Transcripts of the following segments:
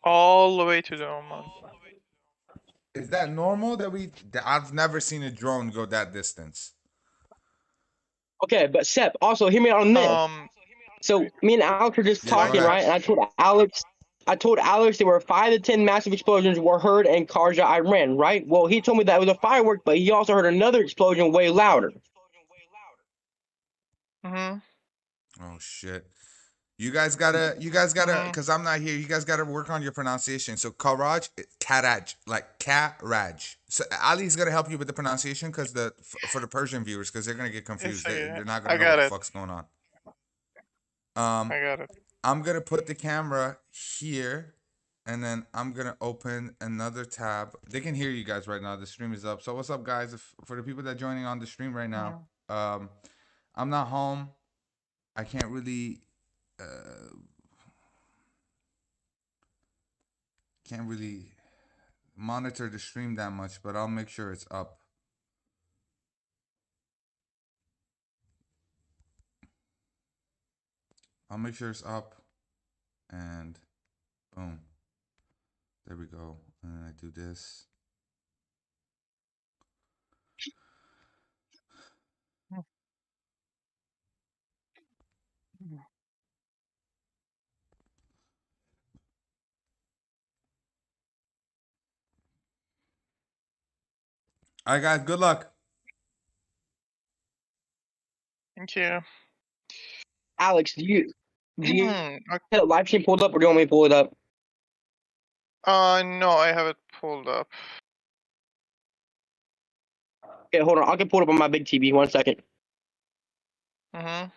All the way to the Oman. Is that normal that I've never seen a drone go that distance? Okay, but Sep, also hear me out on this. So me and Alex are just Yeah, go talking, ahead. right? And I told Alex there were 5 to 10 massive explosions were heard in Karja, Iran, right? Well, he told me that it was a firework, but he also heard another explosion way louder. Mm-hmm. Oh shit. You guys gotta, Mm-hmm. cause I'm not here. You guys gotta work on your pronunciation. So Karaj, Karaj, like Karaj. So Ali's gonna help you with the pronunciation, cause for the Persian viewers, cause they're gonna get It's confused. okay. They're not gonna I know what got the it. fuck's going on. Um, I got it. I'm gonna put the camera here, and then I'm gonna open another tab. They can hear you guys right now. The stream is up. So what's up, guys? For the people that are joining on the stream right now, Mm-hmm. I'm not home. I can't really. Uh, can't really monitor the stream that much, but I'll make sure it's up. I'll make sure it's up, and boom, there we go. And then I do this. All right, guys. Good luck. Thank you. Alex, do you Okay. have the live stream pulled up, or do you want me to pull it up? No, I have it pulled up. Okay, hold on. I'll get pulled up on my big TV. 1 second. Mm-hmm.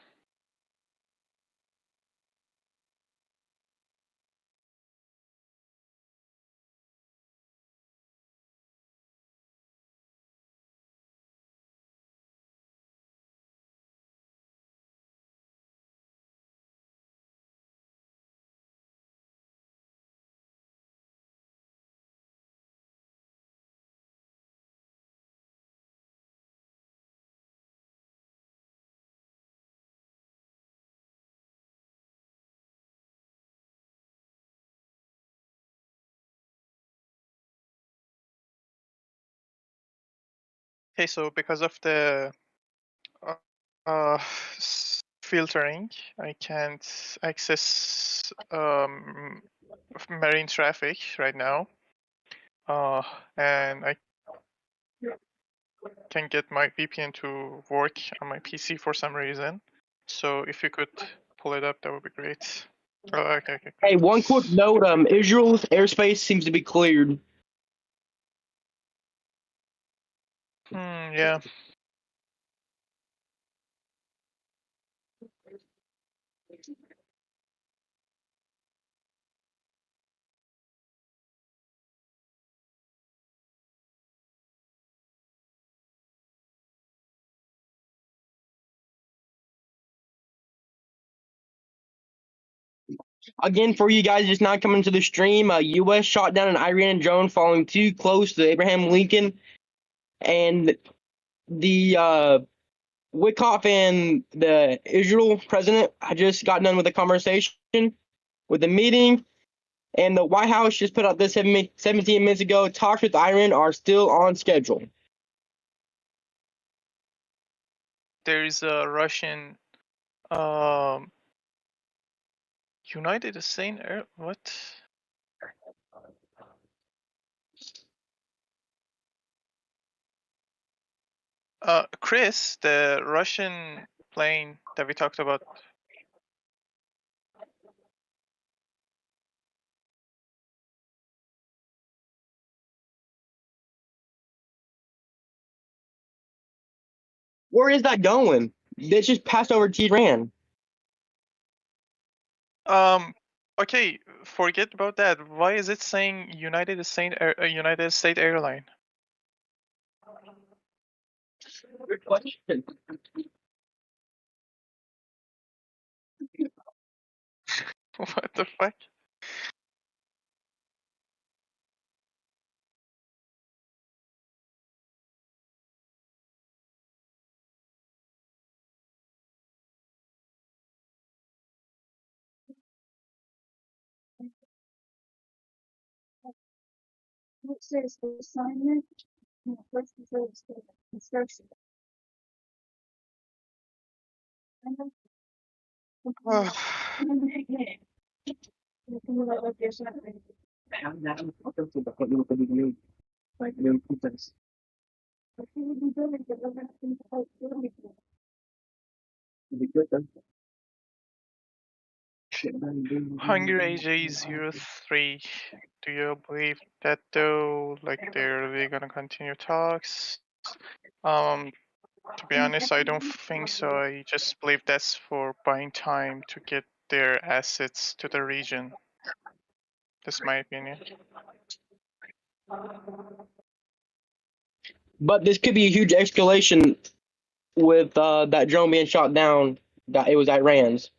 Okay, so because of the uh, filtering, I can't access marine traffic right now. And I can get my VPN to work on my PC for some reason. So if you could pull it up, that would be great. Okay, Hey, great. one quick note. Israel's airspace seems to be cleared. Yeah. Again, for you guys just not coming to the stream, U.S. shot down an Iranian drone following too close to Abraham Lincoln, and the Wickoff and the Israel president had just got done with a conversation with the meeting, and the White House just put out this 17 minutes ago. Talks with Iran are still on schedule. There is a Russian um United States Air what? Chris, the Russian plane that we talked about. Where is that going? They just passed over Tehran. Um okay, forget about that. Why is it saying United States Airline? Good question. What the fuck? It says the assignment, and the first it says the instruction. And then again, you can look like there's something. Like, but you would be good if it wasn't in the whole building. Hungry AJ03. Do you believe that though? Like they're really gonna continue talks? To be honest, I don't think so. I just believe that's for buying time to get their assets to the region. That's my opinion. But this could be a huge escalation with that drone being shot down. That it was Iran's.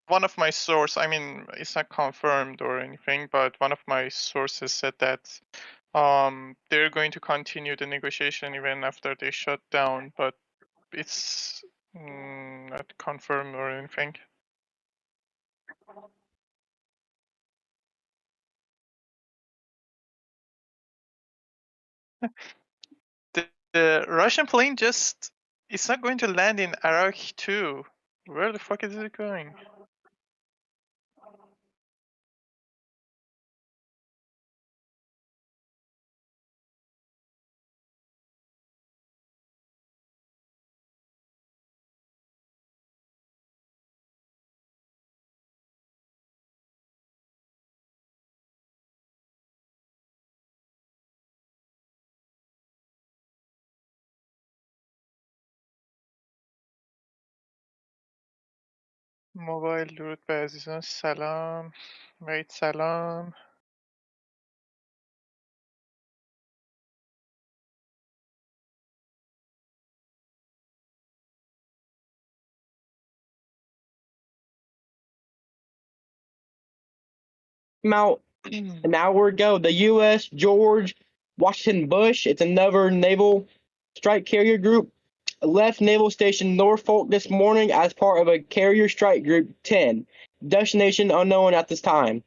One of my source, I mean, it's not confirmed or anything, but one of my sources said that they're going to continue the negotiation even after they shut down, but it's not confirmed or anything. The Russian plane just, it's not going to land in Iraq too. Where the fuck is it going? موبایل درود به عزیزان سلام وید سلام Out an hour ago, the U.S. George Washington Bush, it's another naval strike carrier group, left Naval Station Norfolk this morning as part of a carrier strike group 10. Destination unknown at this time.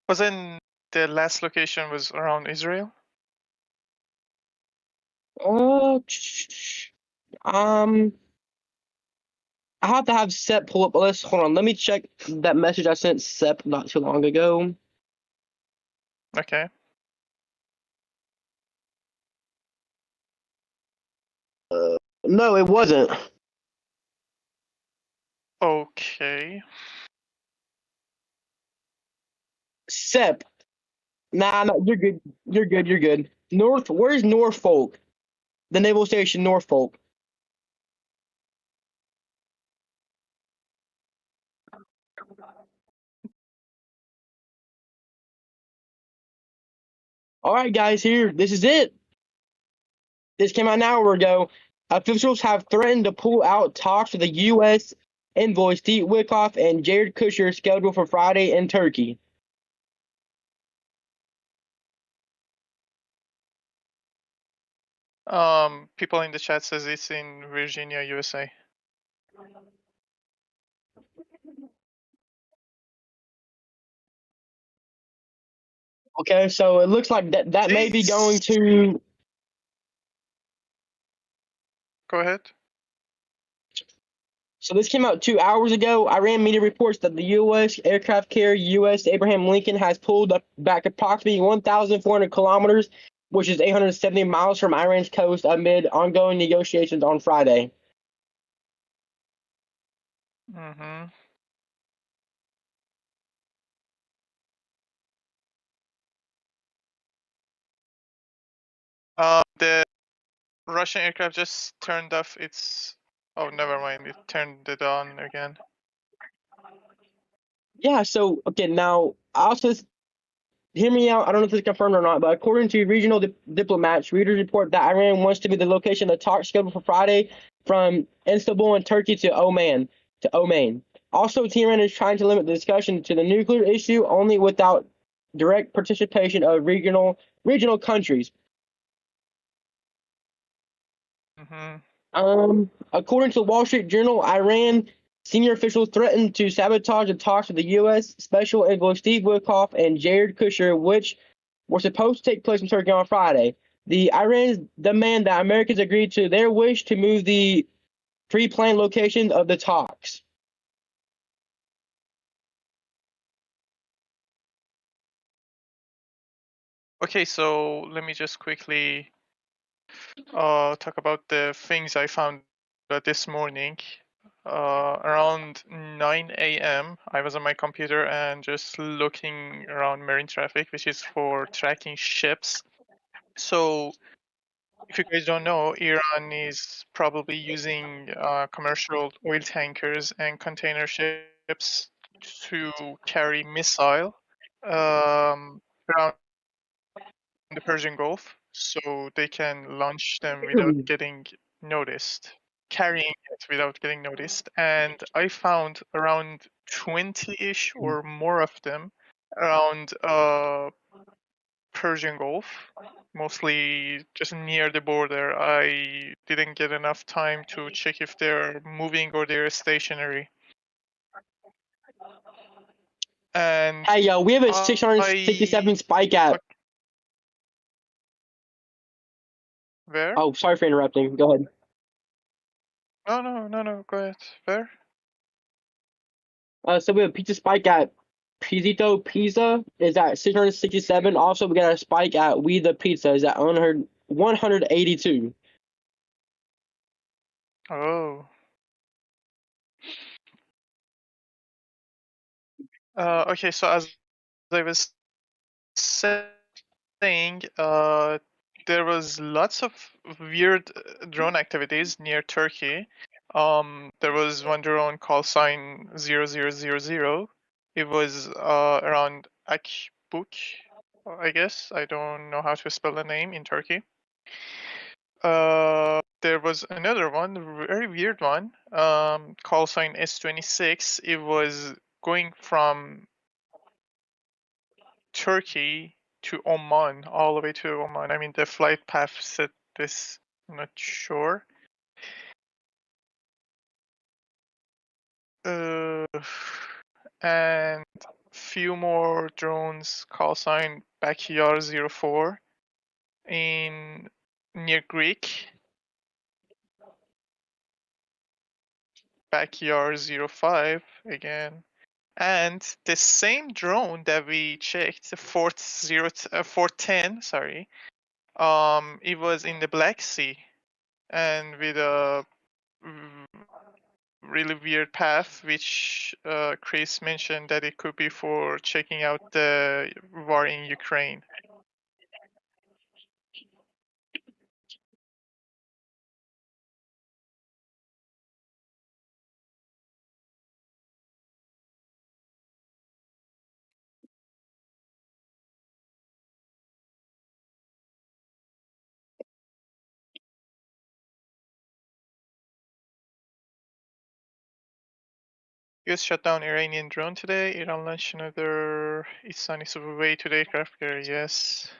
Wasn't the last location was around Israel? I have to have Sep pull up a list. Hold on, let me check that message I sent Sep not too long ago. Okay. No, it wasn't. Okay. Sep. Nah, no, you're good. You're good. You're good. Where's Norfolk? The Naval Station Norfolk. All right, guys, here. This is it. This came out an hour ago. Officials have threatened to pull out talks with the U.S. envoy Steve Witkoff and Jared Kushner scheduled for Friday in Turkey. People in the chat says it's in Virginia, USA. Okay, so it looks like that may be going to. Go ahead. So this came out 2 hours ago. Iran media reports that the U.S. aircraft carrier U.S. Abraham Lincoln has pulled back approximately 1,400 kilometers, which is 870 miles from Iran's coast amid ongoing negotiations on Friday. Mm-hmm. The Russian aircraft just turned off its. Oh, never mind. It turned it on again. Yeah, so, okay, now, also, hear me out. I don't know if it's confirmed or not, but according to regional diplomats, readers report that Iran wants to be the location of the talks scheduled for Friday from Istanbul in Turkey to Oman. Also, Tehran is trying to limit the discussion to the nuclear issue only without direct participation of regional countries. Mm-hmm. According to the Wall Street Journal, Iran Senior officials threatened to sabotage the talks with the U.S. Special Envoy Steve Witkoff and Jared Kushner, which were supposed to take place in Turkey on Friday. The Iranians demand that Americans agree to their wish to move the pre-planned location of the talks. Okay, so let me just quickly talk about the things I found this morning. Around 9 a.m., I was on my computer and just looking around marine traffic, which is for tracking ships. So, if you guys don't know, Iran is probably using commercial oil tankers and container ships to carry missile around the Persian Gulf, so they can launch them without getting noticed, carrying it without getting noticed. And I found around 20-ish or more of them around Persian Gulf, mostly just near the border. I didn't get enough time to check if they're moving or they're stationary. And Hey, yo, we have a 667 spike at. Where? Oh, sorry for interrupting. Go ahead. No. Go ahead. Where? So we have a pizza spike at Pizzito Pizza is at 667. Also, we got a spike at We the Pizza is at 182. Oh. Okay, so as I was saying, there was lots of weird drone activities near Turkey. There was one drone call sign 0000. It was around Akbuk, I guess. I don't know how to spell the name in Turkey. There was another one, very weird one, call sign S26. It was going from Turkey to Oman, all the way to Oman. I mean, the flight path said this, I'm not sure. And few more drones, call sign Backyard 04 in near Greek. Backyard 05 again. And the same drone that we checked, the Fort 10, sorry, it was in the Black Sea, and with a really weird path, which Chris mentioned that it could be for checking out the war in Ukraine. US shut down Iranian drone today. Iran launched another Isani Superway today aircraft carrier. Yes.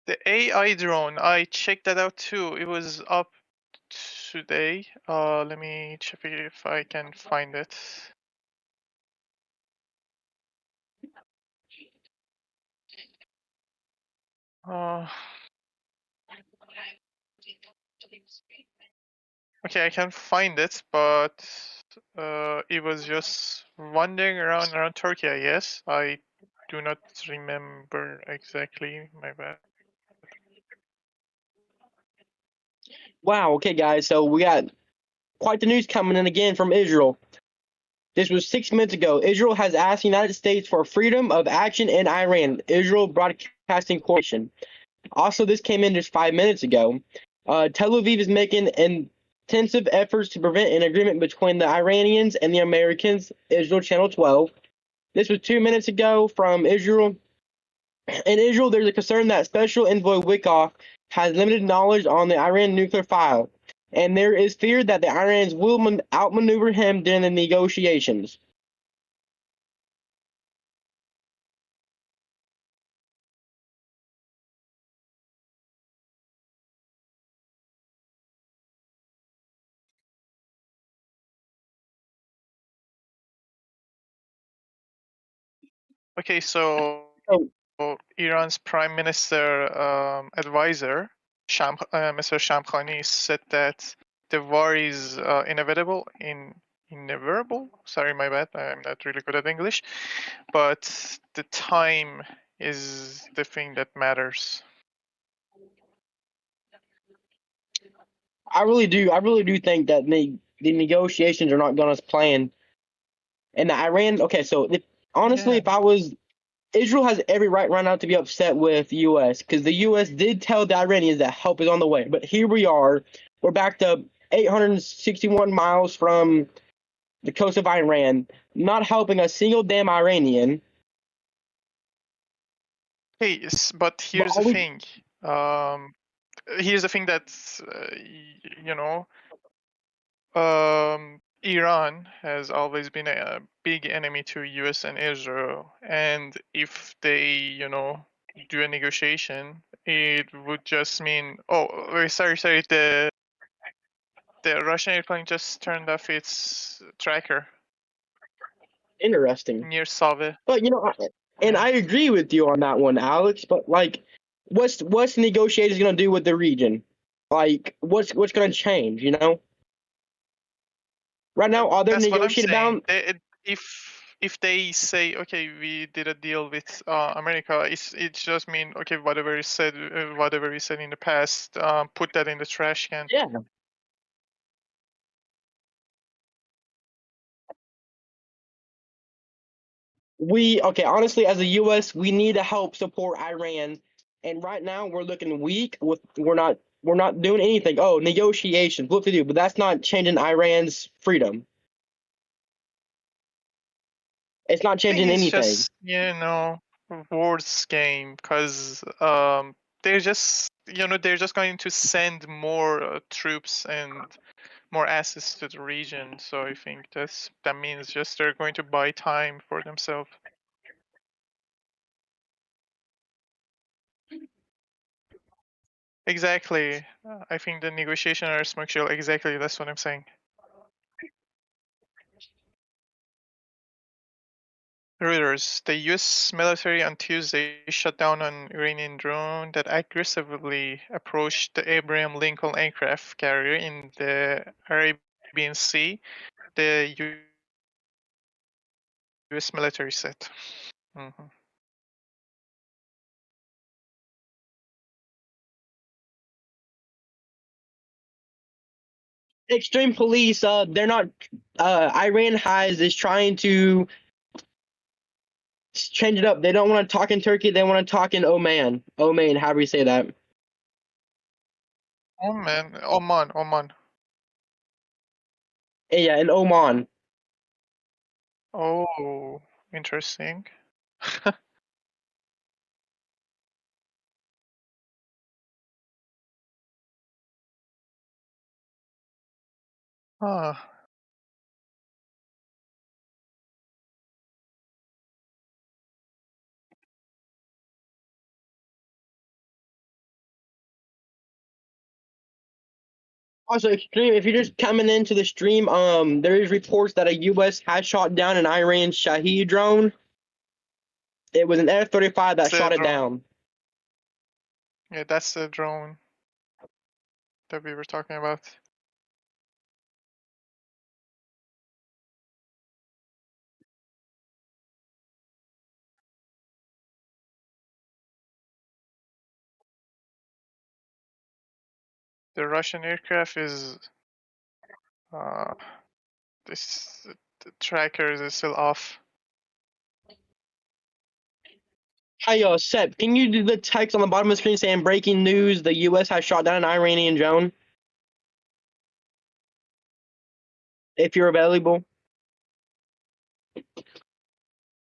The AI drone, I checked that out too. It was up today. Let me check if I can find it. Okay, I can find it, but it was just wandering around Turkey, I guess. I do not remember exactly. My bad. Wow. Okay, guys. So we got quite the news coming in again from Israel. This was 6 minutes ago. Israel has asked the United States for freedom of action in Iran. Israel Broadcasting Corporation. Also, this came in just 5 minutes ago. Tel Aviv is making intensive efforts to prevent an agreement between the Iranians and the Americans. Israel Channel 12. This was 2 minutes ago from Israel. In Israel, there's a concern that Special Envoy Wickoff has limited knowledge on the Iran nuclear file, and there is fear that the Iranians will outmaneuver him during the negotiations. Okay, so So, Iran's Prime Minister advisor, Mr. Shamkhani, said that the war is inevitable. Sorry, my bad. I'm not really good at English, but the time is the thing that matters. I really do think that the negotiations are not going as planned. And the Iran, okay, so honestly, Yeah. if I was Israel has every right now to be upset with U.S. because the U.S. did tell the Iranians that help is on the way. But here we are, we're backed up 861 miles from the coast of Iran, not helping a single damn Iranian. Hey, but But here's the all we, thing. Here's the thing that you know, Iran has always been a big enemy to US and Israel, and if they, do a negotiation, it would just mean, oh, sorry, the Russian airplane just turned off its tracker interesting. near Save. But and Yeah. I agree with you on that one, Alex. But like, what's the negotiators gonna do with the region? Like, what's gonna change? Right now, all they're That's what I'm negotiating saying. about. If they say, okay, we did a deal with America, it just mean, okay, whatever we said in the past, put that in the trash can. Yeah. Honestly, as the U.S., we need to help support Iran, and right now we're looking weak. We're not doing anything. Oh, negotiations, what to do? But that's not changing Iran's freedom. It's not I think changing it's anything. just, words game, because they're just going to send more troops and more assets to the region. So I think that means just they're going to buy time for themselves. Exactly. I think the negotiation are smoke show. Exactly, that's what I'm saying. Reuters, the US military on Tuesday shot down an Iranian drone that aggressively approached the Abraham Lincoln aircraft carrier in the Arabian Sea, the US military said. Mhm. Extreme police. They're not. Iran has is trying to change it up. They don't want to talk in Turkey. They want to talk in Oman. Oman, however you say that. Oh man, Oman. Yeah, in Oman. Oh, interesting. Ah. Also, extreme. If you're just coming into the stream, there is reports that a U.S. has shot down an Iran Shahed drone. It was an F-35 that That's the shot it drone. down. Yeah, that's the drone that we were talking about. The Russian aircraft is this the tracker is still off. Hi, Sep, can you do the text on the bottom of the screen saying breaking news? The U.S. has shot down an Iranian drone. If you're available.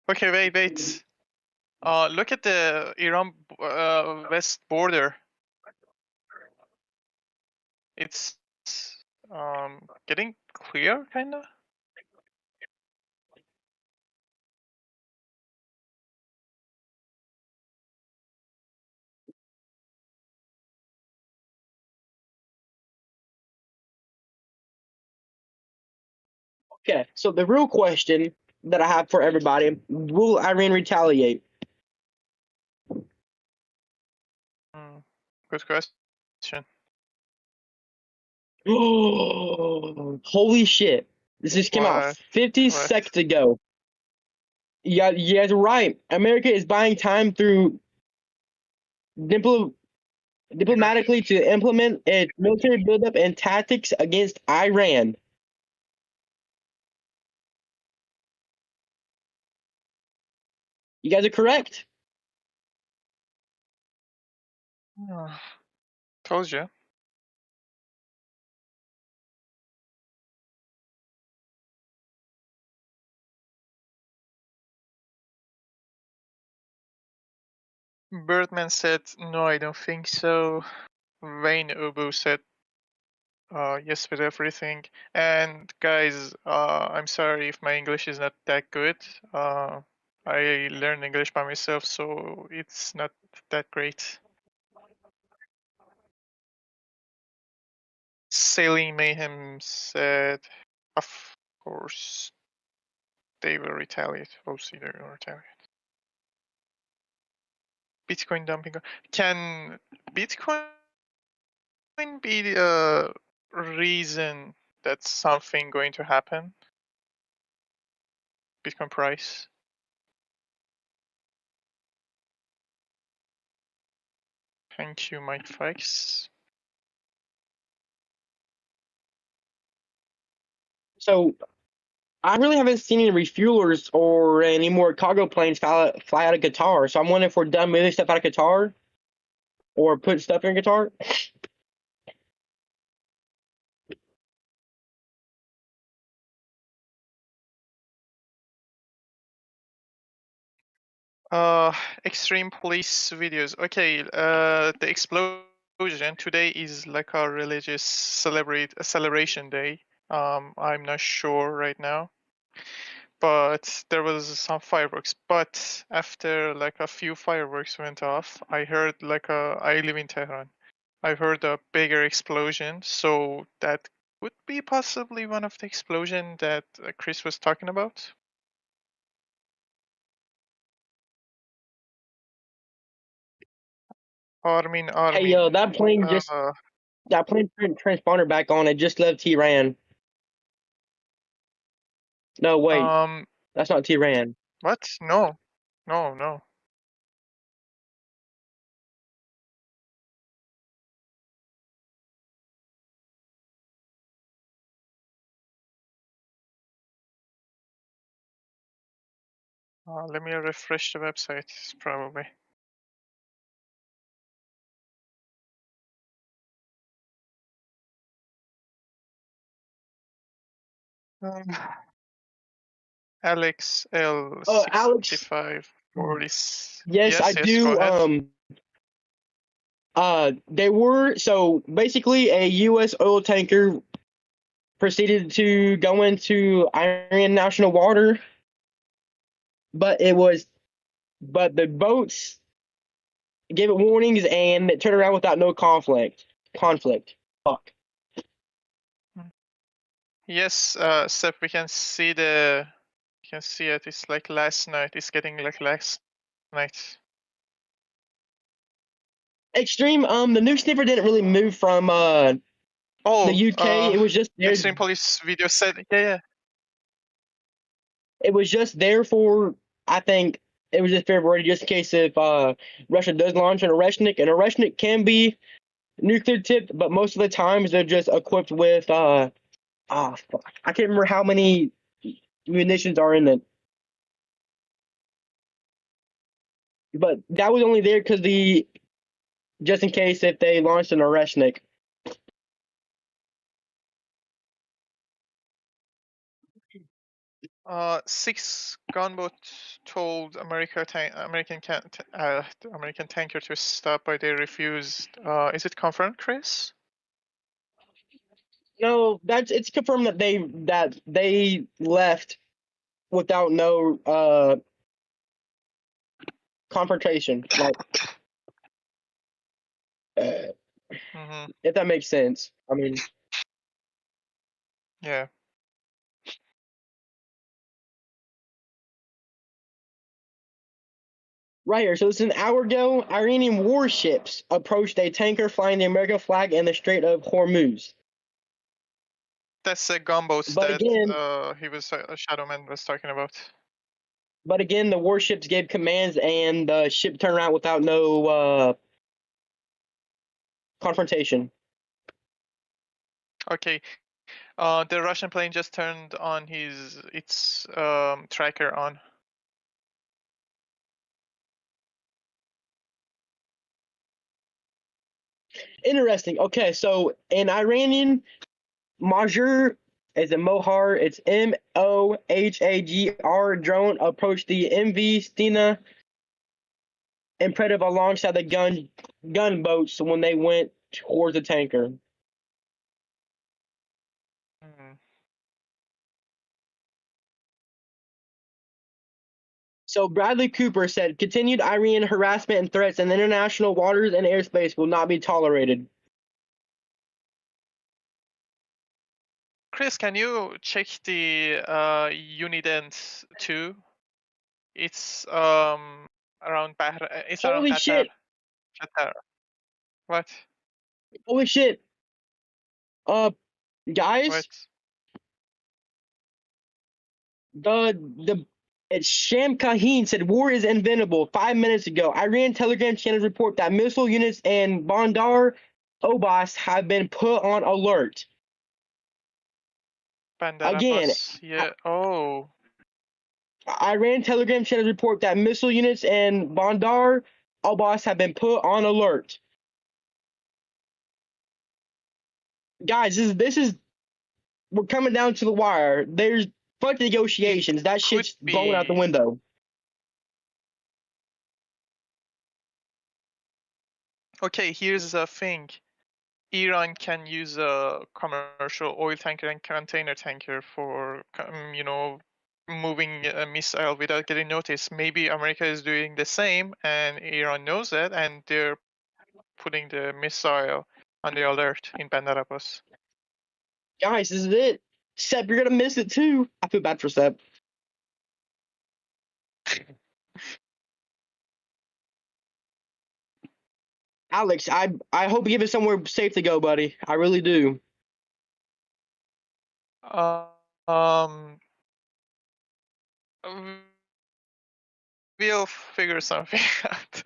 Okay, wait. Look at the Iran west border. It's getting clear, kinda. Okay, so the real question that I have for everybody: will Iran retaliate? Good question. Holy shit! This just came out What? 50 What? seconds ago. Yeah, you guys are right. America is buying time through diplomatically to implement its military buildup and tactics against Iran. You guys are correct. Told you. Birdman said, no, I don't think so. Wayne Ubu said, yes with everything. And guys, I'm sorry if my English is not that good. I learned English by myself, so it's not that great. Sailing Mayhem said, of course, they will retaliate. OC, they will retaliate. Bitcoin dumping. Can Bitcoin be the reason that something going to happen? Bitcoin price. Thank you, Mike Fikes. So I really haven't seen any refuelers or any more cargo planes fly out of Qatar. So I'm wondering if we're done moving stuff out of Qatar or put stuff in Qatar. Extreme police videos. Okay, the explosion today is like a religious celebration day. I'm not sure right now, but there was some fireworks. But after like a few fireworks went off, I heard I live in Tehran. I heard a bigger explosion, so that would be possibly one of the explosion that Chris was talking about. Armin, Hey, that plane just transponder back on. It just left Tehran. No, wait, that's not Tehran. what? No, no. Let me refresh the website, probably. Alex L Alex. 6540. Yes, I do. Go ahead. They were so basically a U.S. oil tanker proceeded to go into Iran national water, but the boats gave it warnings and it turned around without no conflict. Fuck. Yes, Seth, we can see it. It's like last night. It's getting like last night. Extreme. The nuke sniffer didn't really move from the UK. It was just there. Extreme Police video said, yeah. It was just there for, I think, it was just February, just in case if Russia does launch an Oreshnik. An Oreshnik can be nuclear tipped, but most of the times they're just equipped with fuck. I can't remember how many munitions are in it. But that was only there because just in case if they launched an Oreshnik. Six gunboat told American tanker to stop, but they refused. Is it confirmed, Chris? No, it's confirmed that they left without no confrontation. Like, Mm-hmm. if that makes sense. I mean, Yeah. right here. So it's an hour ago. Iranian warships approached a tanker flying the American flag in the Strait of Hormuz. That's the gunboats But that again, Shadowman was talking about. the warships gave commands, and the ship turned around without no confrontation. Okay. The Russian plane just turned on its tracker on. Interesting. Okay, so an Iranian Mahar is a Mohar. It's Mohagr drone approached the MV Stina Imperative alongside the gunboats when they went towards the tanker. Mm. So Bradley Cooper said, continued Iranian harassment and threats in international waters and airspace will not be tolerated. Chris, can you check the Unident 2? It's around it's around Holy Qatar. shit! Qatar. What? Holy shit! Guys, What? it's Sham Kaheen said war is inevitable 5 minutes ago. Iran Telegram channels report that missile units in Bandar Abbas have been put on alert. Bandar Again, Abbas. Yeah. Oh. Iran Telegram channels report that missile units in Bandar Abbas have been put on alert. Guys, this is we're coming down to the wire. There's fuck negotiations. That shit's blown out the be. window. Okay, here's the thing. Iran can use a commercial oil tanker and container tanker for, moving a missile without getting noticed. Maybe America is doing the same, and Iran knows that, and they're putting the missile on the alert in Bandar Abbas. Guys, this is it. Sep, you're gonna miss it too. I feel bad for Sep. Alex, I hope you give it somewhere safe to go, buddy. I really do. Um, we'll figure something out.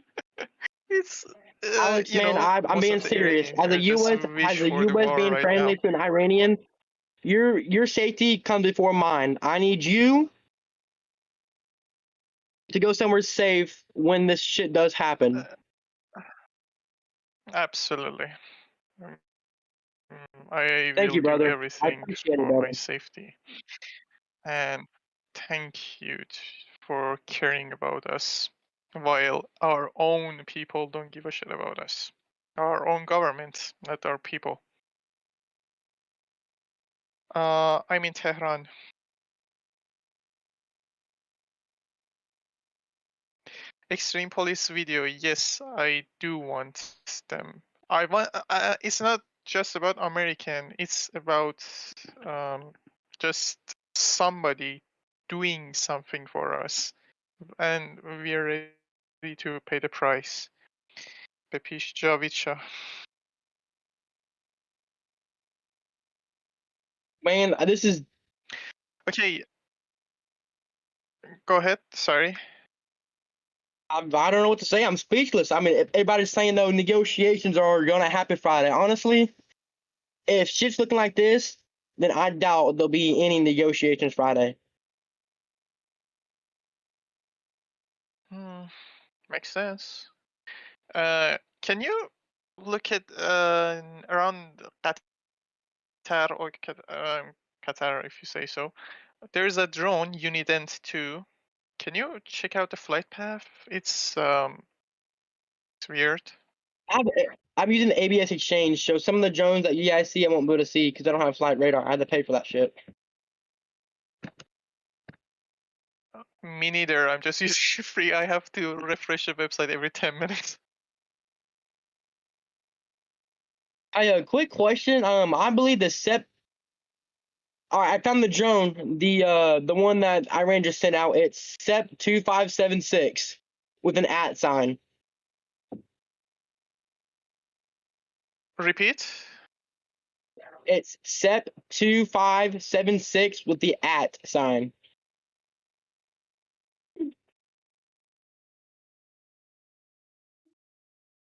It's Alex, man, I'm most being of the serious. Iranians are just wish for the war being right friendly now. to an Iranian, your safety comes before mine. I need you to go somewhere safe when this shit does happen. Absolutely. I Thank will you, do brother. I everything appreciate it, for my brother. safety. And thank you for caring about us while our own people don't give a shit about us. Our own government, not our people. I'm in Tehran. Extreme police video. Yes, I do want them. I want. It's not just about American. It's about just somebody doing something for us, and we are ready to pay the price. Bepish Javid Shah. Man, this is. Okay, go ahead. Sorry. I don't know what to say. I'm speechless. I mean, if everybody's saying though negotiations are gonna happen Friday. Honestly, if shit's looking like this, then I doubt there'll be any negotiations Friday. Makes sense. Can you look at around Qatar or Qatar, if you say so? there's a drone, Unident 2. Can you check out the flight path? It's weird. I'm using the ABS Exchange, so some of the drones that you guys see, I won't be able to see because I don't have flight radar. I had to pay for that shit. Me neither. I'm just using free. I have to refresh the website every 10 minutes. A quick question. I believe the SEP. All right, I found the drone. The one that Iran just sent out. It's SEP 2576 with an @ sign. Repeat. It's SEP 2576 with the @ sign.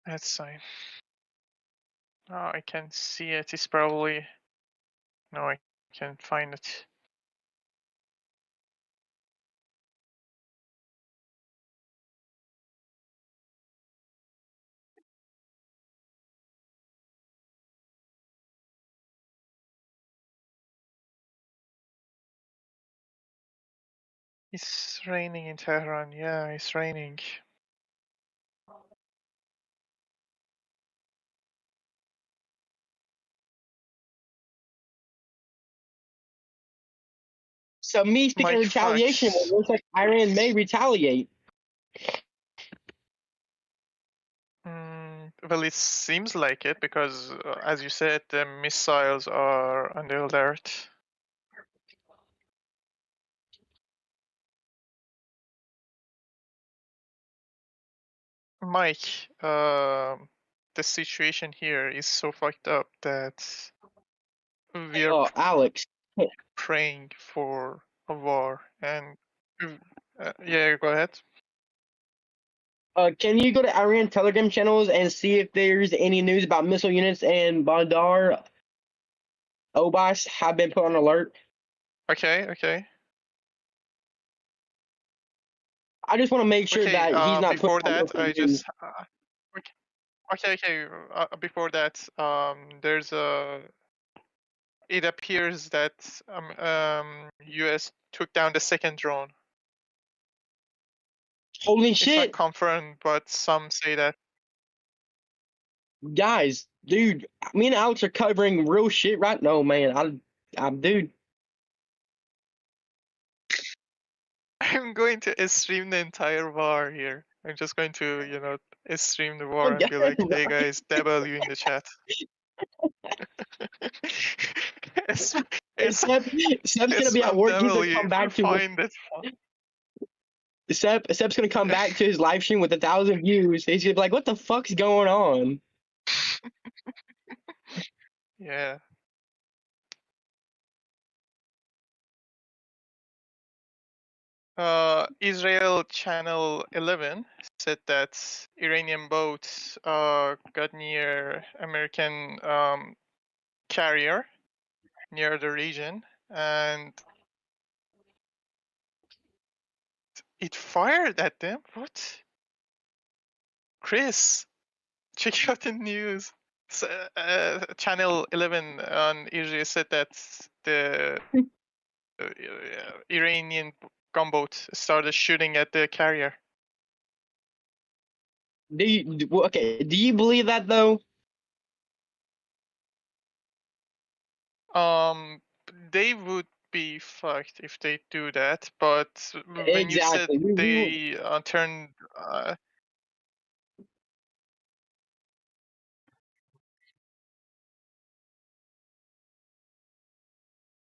That's fine. Oh, I can see it. It's probably. No, I can't find it. It's raining in Tehran. Yeah, it's raining. So me speaking of Mike retaliation, Fox. it looks like Iran may retaliate. Well, it seems like it because, as you said, the missiles are on the alert. Mike, the situation here is so fucked up that we're Oh, Alex. praying for a war. And yeah, go ahead. Can you go to Iran Telegram channels and see if there's any news about missile units and Bandar Obbas have been put on alert? Okay. I just want to make sure Okay, that he's not putting before out that, missile I news. just okay. Before that, there's a. It appears that U.S. took down the second drone. Holy It's not shit, confirmed, but some say that. guys, dude, me and Alex are covering real shit right now, man. I'm dude. I'm going to stream the entire war here. I'm just going to, stream the war and be like, "Hey guys, W in the chat." it's, it's, Seb's gonna it's be at from work. He's gonna W. come If you back to find it. Seb's gonna come back to his live stream with 1,000 views. He's gonna be like, "What the fuck's going on?" Yeah. Israel Channel 11 said that Iranian boats got near American carrier near the region, and it fired at them. What? Chris, check out the news. Channel 11 on Israel said that the Iranian gunboat started shooting at the carrier. Do you believe that though? They would be fucked if they do that. But when you said Exactly. they turned,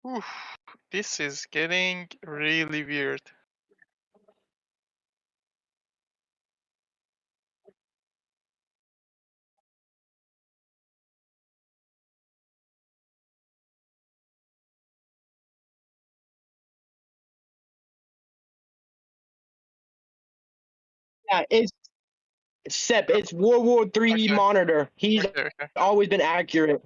oof, this is getting really weird. Yeah, it's Sep. It's World War III Okay, monitor. He's okay. always been accurate.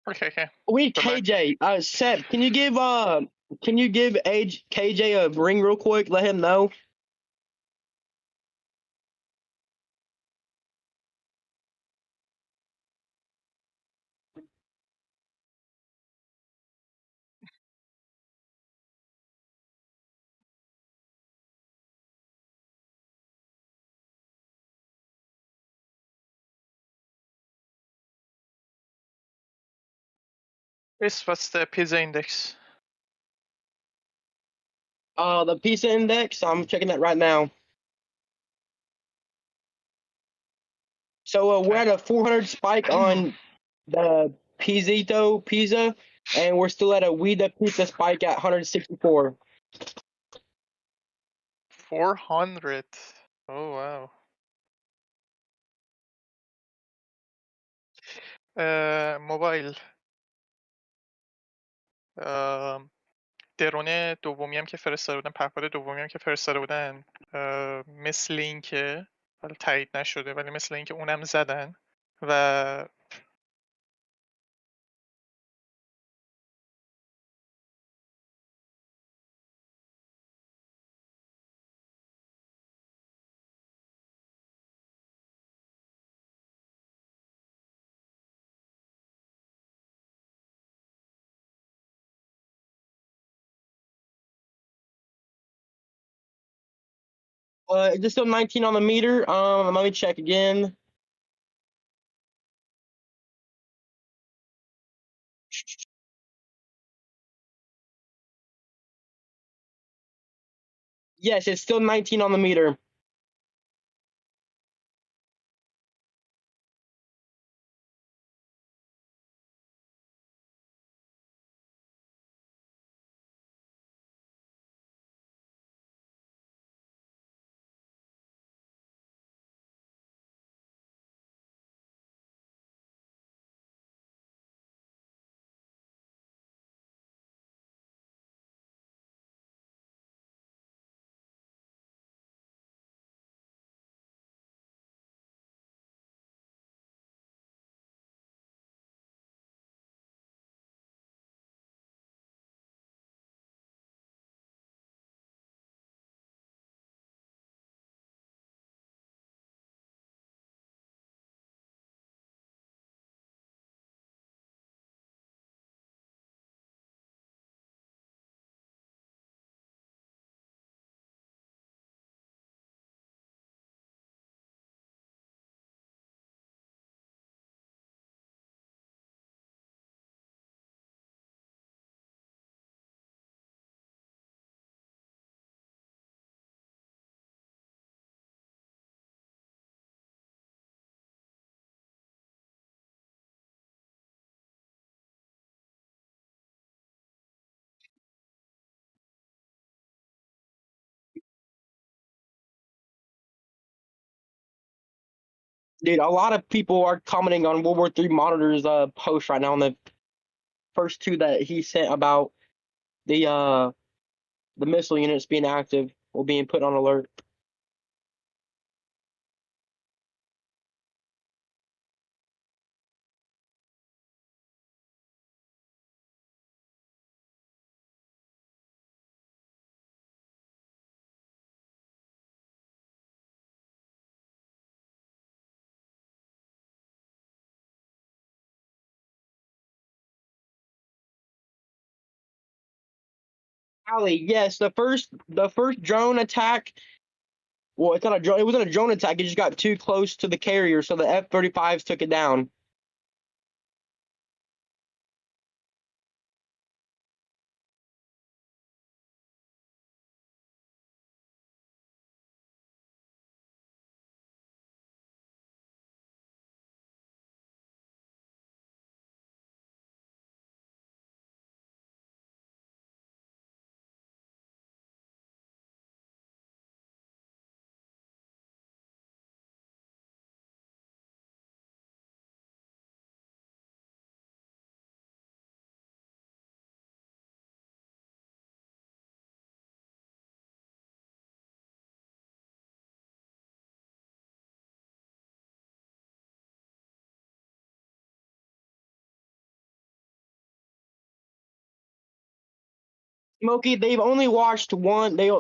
Okay. We need Good luck. KJ. Seb, can you give KJ a ring real quick? Let him know. Chris, what's the pizza index? The pizza index. I'm checking that right now. So we're Okay. at a 400 spike on the Pizzito pizza, and we're still at a Ouida pizza spike at 164. 400. Oh wow. موبایل درون دومی هم که فرستاده بودن، پهپاد دومی هم که فرستاده بودن، مثل اینکه حالا تایید نشده ولی مثل اینکه اونم زدن و Is this still 19 on the meter? Let me check again. Yes, it's still 19 on the meter. Dude, a lot of people are commenting on World War III Monitor's post right now on the first two that he sent about the missile units being active or being put on alert. Ali, yes, the first drone attack. Well, it's not a drone. It wasn't a drone attack. It just got too close to the carrier, so the F-35s took it down. Smokey, they've only watched one. They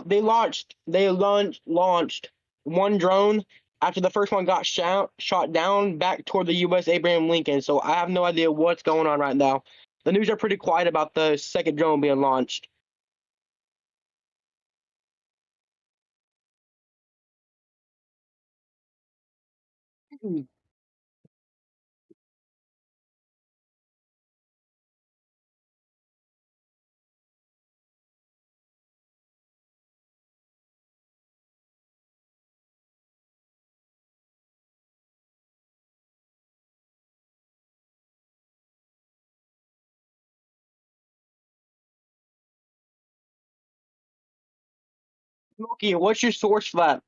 launched one drone after the first one got shot down back toward the U.S. Abraham Lincoln. So I have no idea what's going on right now. The news are pretty quiet about the second drone being launched. Smokey, what's your source for that?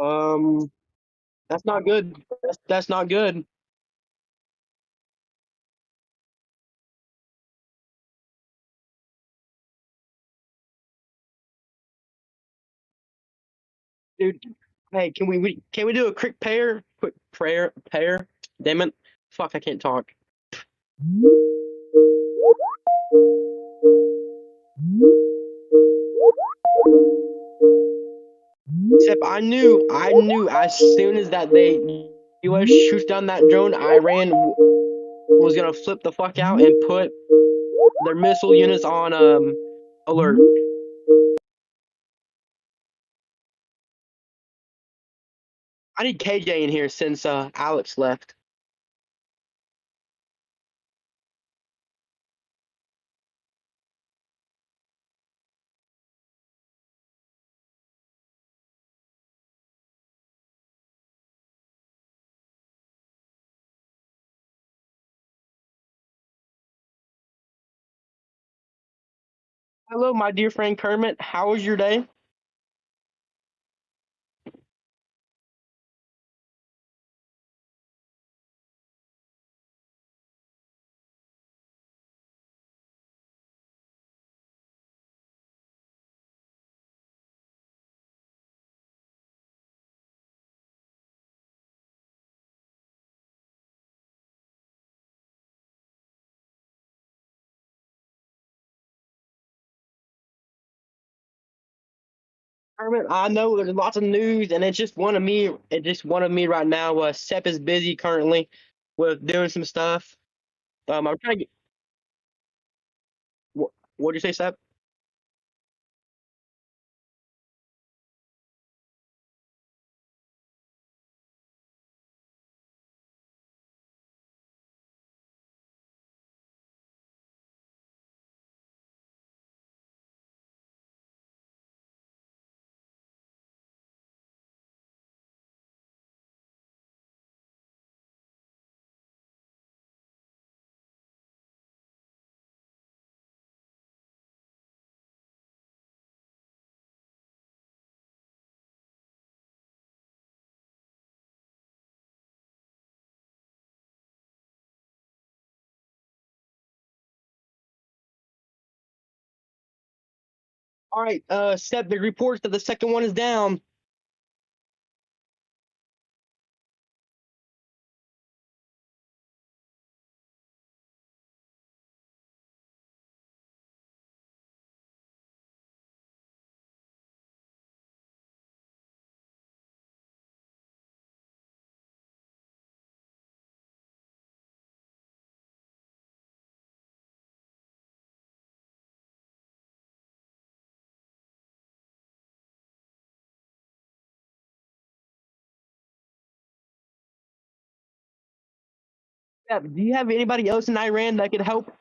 Um, that's not good. That's not good. Dude, hey, can we do a quick prayer? Damn it. Fuck, I can't talk. Except I knew as soon as that U.S. shoots down that drone, Iran was gonna flip the fuck out and put their missile units on alert. I need KJ in here since Alex left. Hello, my dear friend Kermit. How was your day? Kermit, I know there's lots of news, and it's just one of me. It's just one of me right now. Sep is busy currently with doing some stuff. I'm trying to get. What'd you say, Sep? All right, Sep. The reports that the second one is down. Yeah, do you have anybody else in Iran that could help?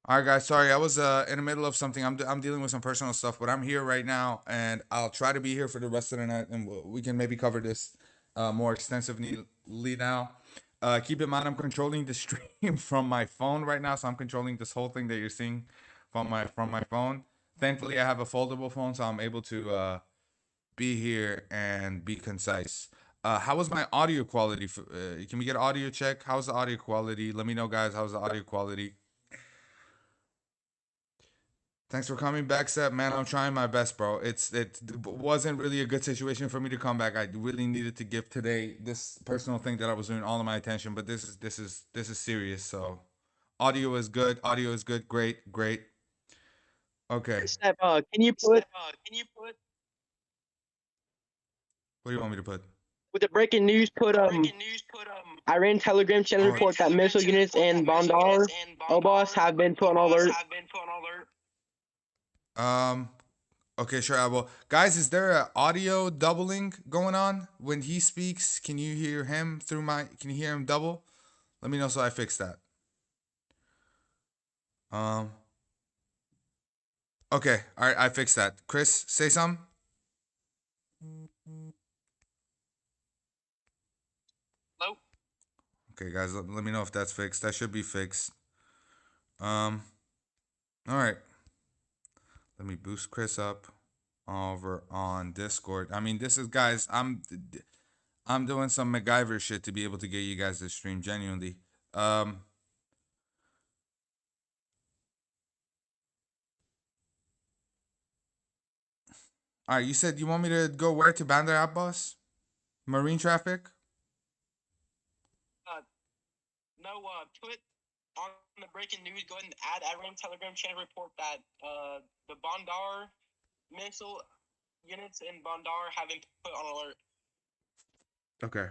All right, guys. Sorry, I was in the middle of something. I'm dealing with some personal stuff, but I'm here right now, and I'll try to be here for the rest of the night, and we can maybe cover this more extensively now. Keep in mind, I'm controlling the stream from my phone right now, so I'm controlling this whole thing that you're seeing from my phone. Thankfully, I have a foldable phone, so I'm able to be here and be concise. How was my audio quality? Can we get an audio check? How's the audio quality? Let me know, guys. How's the audio quality? Thanks for coming back, Seth. Man, I'm trying my best, bro. It wasn't really a good situation for me to come back. I really needed to give today this personal thing that I was doing all of my attention, but this is serious. So, audio is good. Audio is good. Great, great. Okay. Steph, can you put What do you want me to put? with the breaking news? Put Iran Telegram channel Oh, report that missile units in Bandar Abbas have been put on alert. Okay, sure. I will. Guys, is there a audio doubling going on when he speaks? Can you hear him through my? Can you hear him double? Let me know so I fix that. Um. Okay. All right. I fixed that. Chris, say something. Hello? Okay, guys. Let me know if that's fixed. That should be fixed. Um. All right. Let me boost Chris up over on Discord. I mean, this is guys. I'm doing some MacGyver shit to be able to get you guys to stream genuinely. All right, you said you want me to go where to Bandar Abbas? Marine traffic? No, put on the breaking news. Go ahead and add Iran Telegram channel report that the Bandar missile units in Bandar have been put on alert. Okay.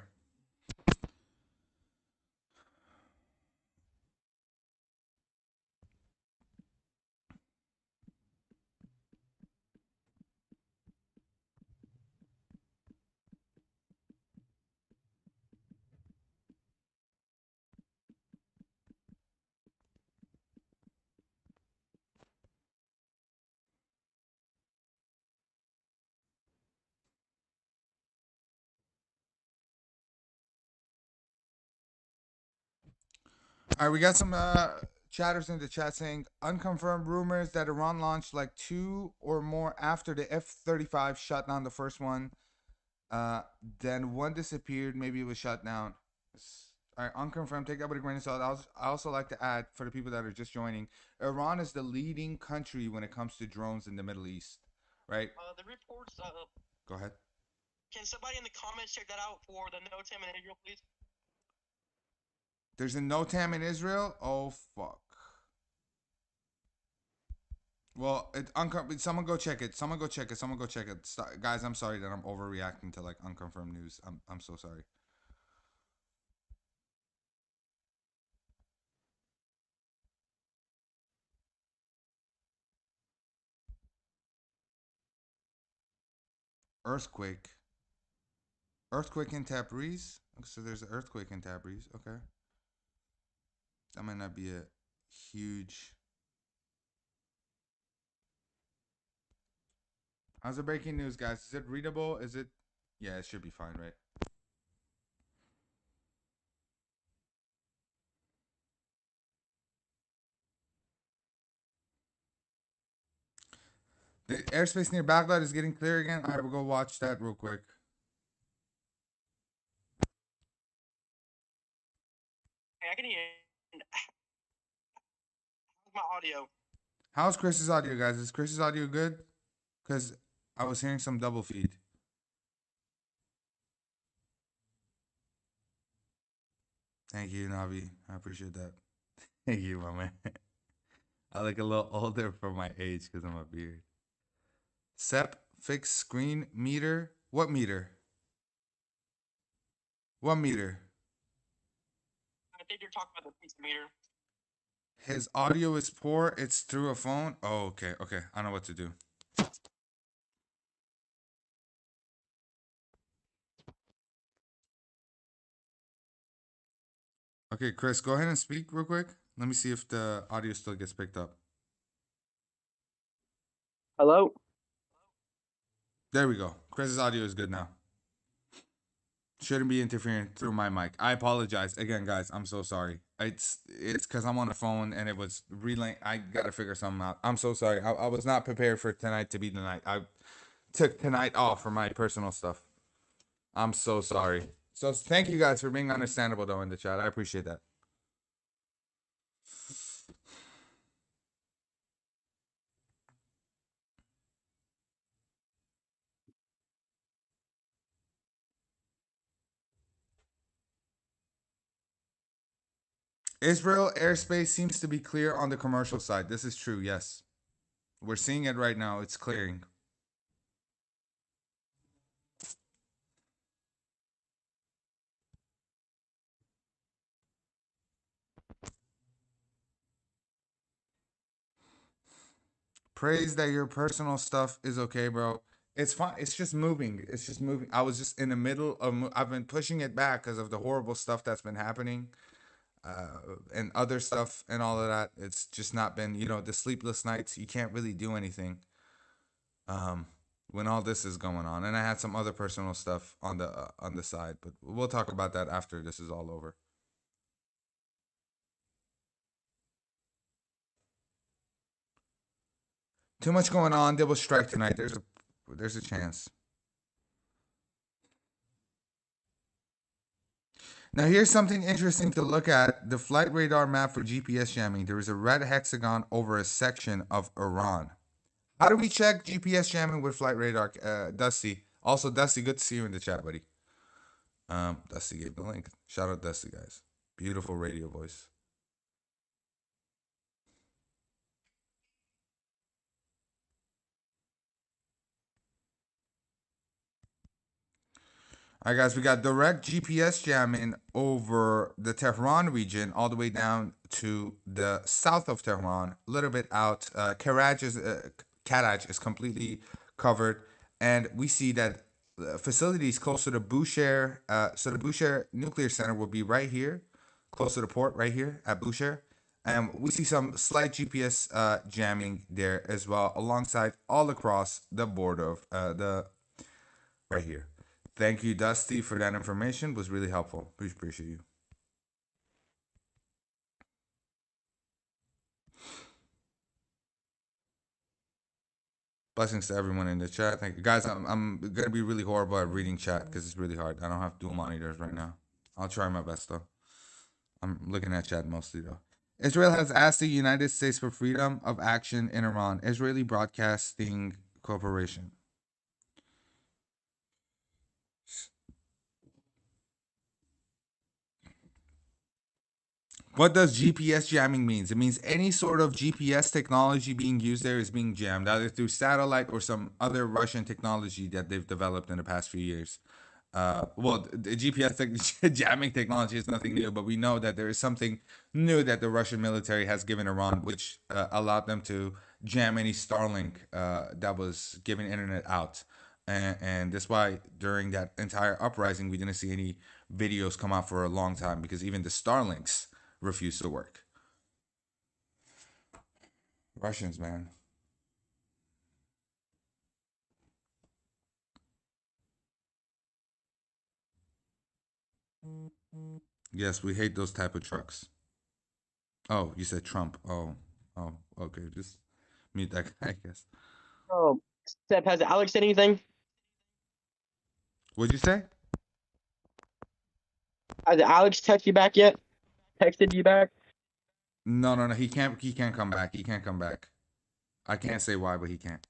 All right, we got some chatters in the chat saying unconfirmed rumors that Iran launched like 2 or more after the F-35 shot down the first one. Then one disappeared. Maybe it was shut down. All right, unconfirmed. Take that with a grain of salt. I also like to add for the people that are just joining, Iran is the leading country when it comes to drones in the Middle East, right? The reports. Go ahead. Can somebody in the comments check that out for the NOTAM in Israel, please? There's a NOTAM in Israel. Oh fuck. Well, someone go check it. Someone go check it. Someone go check it. Guys, I'm sorry that I'm overreacting to like unconfirmed news. I'm so sorry. Earthquake. Earthquake in Tabriz. So there's an earthquake in Tabriz. Okay. That might not be a huge. How's the breaking news, guys? Is it readable? Is it? Yeah, it should be fine, right? The airspace near Baghdad is getting clear again. All right, we'll go watch that real quick. Hey, I can hear. How's my audio? How's Chris's audio, guys? Is Chris's audio good? Because I was hearing some double feed. Thank you, Navi. I appreciate that. Thank you, my man. I look a little older for my age because I'm a beard. Sep fixed screen meter. What meter? What meter? I think you're talking about the pizza meter. His audio is poor. It's through a phone. Oh, okay, okay. I know what to do. Okay, Chris, go ahead and speak real quick. Let me see if the audio still gets picked up. Hello? There we go. Chris's audio is good now. Shouldn't be interfering through my mic. I apologize again, guys. I'm so sorry. It's because I'm on the phone and it was relaying. I gotta figure something out. I'm so sorry. I was not prepared for tonight to be the night. I took tonight off for my personal stuff. I'm so sorry. So thank you guys for being understandable though in the chat. I appreciate that. Israel airspace seems to be clear on the commercial side. This is true, yes. We're seeing it right now. It's clearing. Praise that your personal stuff is okay, bro. It's fine. It's just moving. It's just moving. I was just in the middle of. I've been pushing it back because of the horrible stuff that's been happening, and other stuff and all of that. It's just not been, the sleepless nights. You can't really do anything, when all this is going on. And I had some other personal stuff on the side, but we'll talk about that after this is all over. Too much going on. They will strike tonight. There's a chance. Now here's something interesting to look at. The flight radar map for GPS jamming. There is a red hexagon over a section of Iran. How do we check GPS jamming with flight radar? Dusty. Also, Dusty, good to see you in the chat, buddy. Dusty gave the link. Shout out Dusty, guys. Beautiful radio voice. All right, guys, we got direct GPS jamming over the Tehran region, all the way down to the south of Tehran, a little bit out. Karaj is completely covered, and we see that facilities close to the Bushehr, so the Bushehr Nuclear Center will be right here, close to the port, right here at Bushehr. And we see some slight GPS jamming there as well, alongside all across the border of right here. Thank you, Dusty, for that information. It was really helpful. We appreciate you. Blessings to everyone in the chat. Thank you, guys. I'm gonna be really horrible at reading chat because it's really hard. I don't have dual monitors right now. I'll try my best though. I'm looking at chat mostly though. Israel has asked the United States for freedom of action in Iran. Israeli Broadcasting Corporation. What does GPS jamming means? It means any sort of GPS technology being used there is being jammed, either through satellite or some other Russian technology that they've developed in the past few years. Well, the GPS jamming technology is nothing new, but we know that there is something new that the Russian military has given Iran, which allowed them to jam any Starlink that was giving internet out. And that's why during that entire uprising, we didn't see any videos come out for a long time, because even the Starlinks refused to work. Russians, man. Yes, we hate those type of trucks. Oh, you said Trump. Oh, okay. Just mute that guy, I guess. Oh, Seth, has Alex said anything? What'd you say? Has Alex texted you back yet? Texted you back? No. He can't come back. He can't come back. I can't say why, but he can't.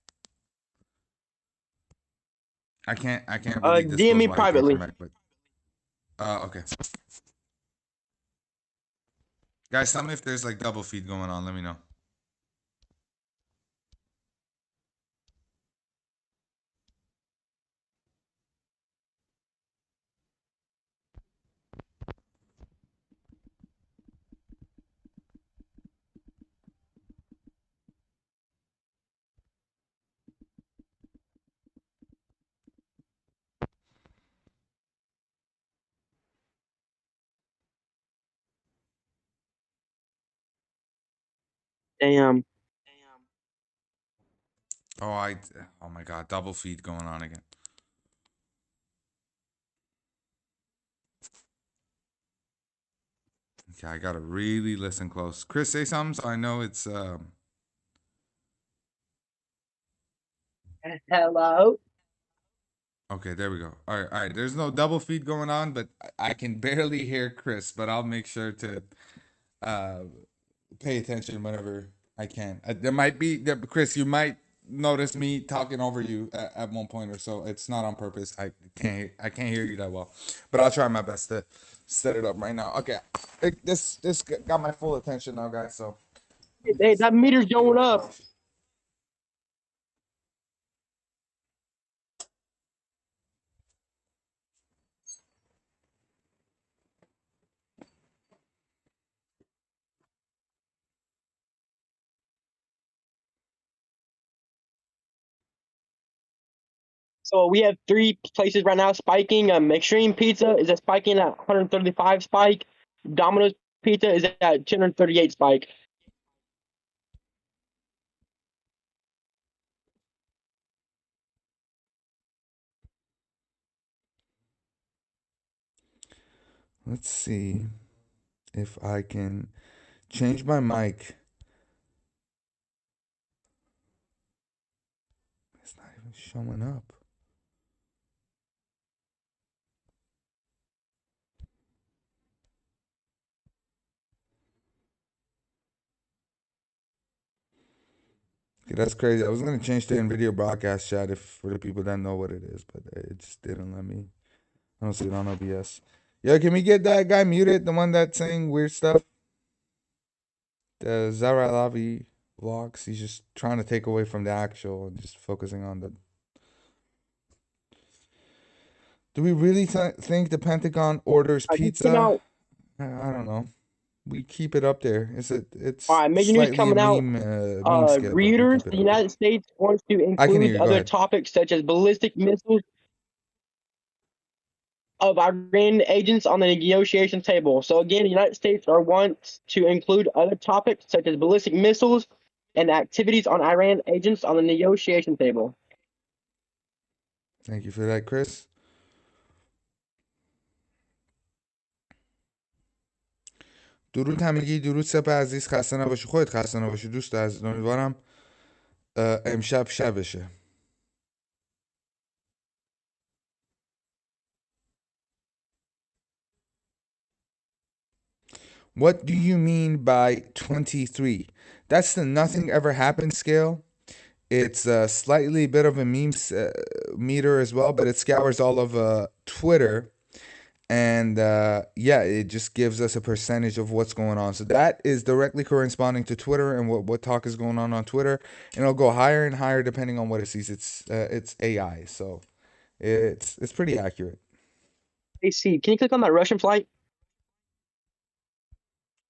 I can't really DM disclose me why privately. he can't come back, but okay. Guys, tell me if there's like double feed going on. Let me know. Damn. Oh, oh my God, double feed going on again. Okay, I gotta really listen close. Chris, say something so I know it's Hello. okay, there we go. All right. There's no double feed going on, but I can barely hear Chris, but I'll make sure to uh pay attention whenever I can. There might be Chris, you might notice me talking over you at one point or so. It's not on purpose. I can't hear you that well, but I'll try my best to set it up right now. Okay, this got my full attention now, guys. So Hey, that meter's be going right up. back. So we have three places right now spiking. Extreme Pizza is at spiking at 135 spike. Domino's Pizza is at 238 spike. Let's see if I can change my mic. It's not even showing up. Okay, that's crazy. I was gonna change to NVIDIA broadcast chat if for the people that know what it is, but it just didn't let me. I don't see it on OBS. Yo, can we get that guy muted? The one that's saying weird stuff? The Zara Lavi vlogs. He's just trying to take away from the actual and just focusing on the. Do we really think the Pentagon orders He's coming pizza? out. I don't know. We keep it up there. It's All right, major news slightly a coming out. meme scale, but we Reuters, keep it the up there. United States wants to I can hear include you. Go other ahead. topics such as ballistic missiles of Iran agents on the negotiation table. So again, the United States wants to include other topics such as ballistic missiles and activities on Iran agents on the negotiation table. Thank you for that, Chris. درود همگی، درود سپه عزیز، خسته نباشی، خودت خسته نباشی دوست عزیز. امیدوارم امشب شبشه. What do you mean by 23? That's the nothing ever happened scale. It's a slightly bit of a meme meter as well, but it scours all of Twitter. And yeah, it just gives us a percentage of what's going on. So that is directly corresponding to Twitter and what talk is going on Twitter. And it'll go higher and higher depending on what it sees. It's AI, so it's pretty accurate. Hey, C, can you click on that Russian flight?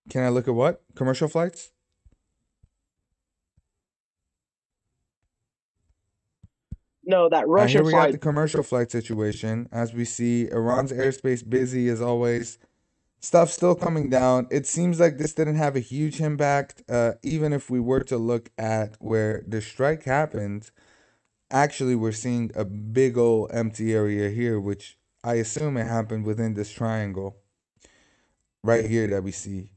Can I look at what? Commercial flights? No, that Russian Here we got flight. the commercial flight situation. As we see, Iran's airspace busy as always. Stuff still coming down. It seems like this didn't have a huge impact. Even if we were to look at where the strike happened, actually we're seeing a big old empty area here, which I assume it happened within this triangle right here that we see.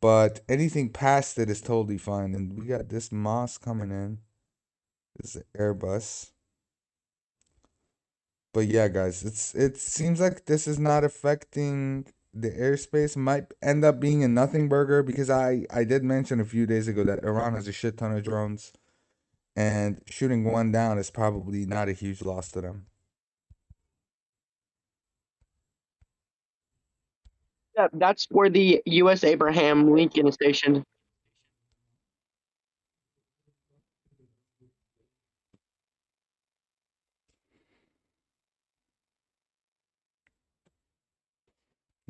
But anything past it is totally fine. And we got this Moss coming in. This is an Airbus. But yeah, guys, it seems like this is not affecting the airspace. Might end up being a nothing burger because I did mention a few days ago that Iran has a shit ton of drones, and shooting one down is probably not a huge loss to them. Yeah, that's where the U.S. Abraham Lincoln is stationed.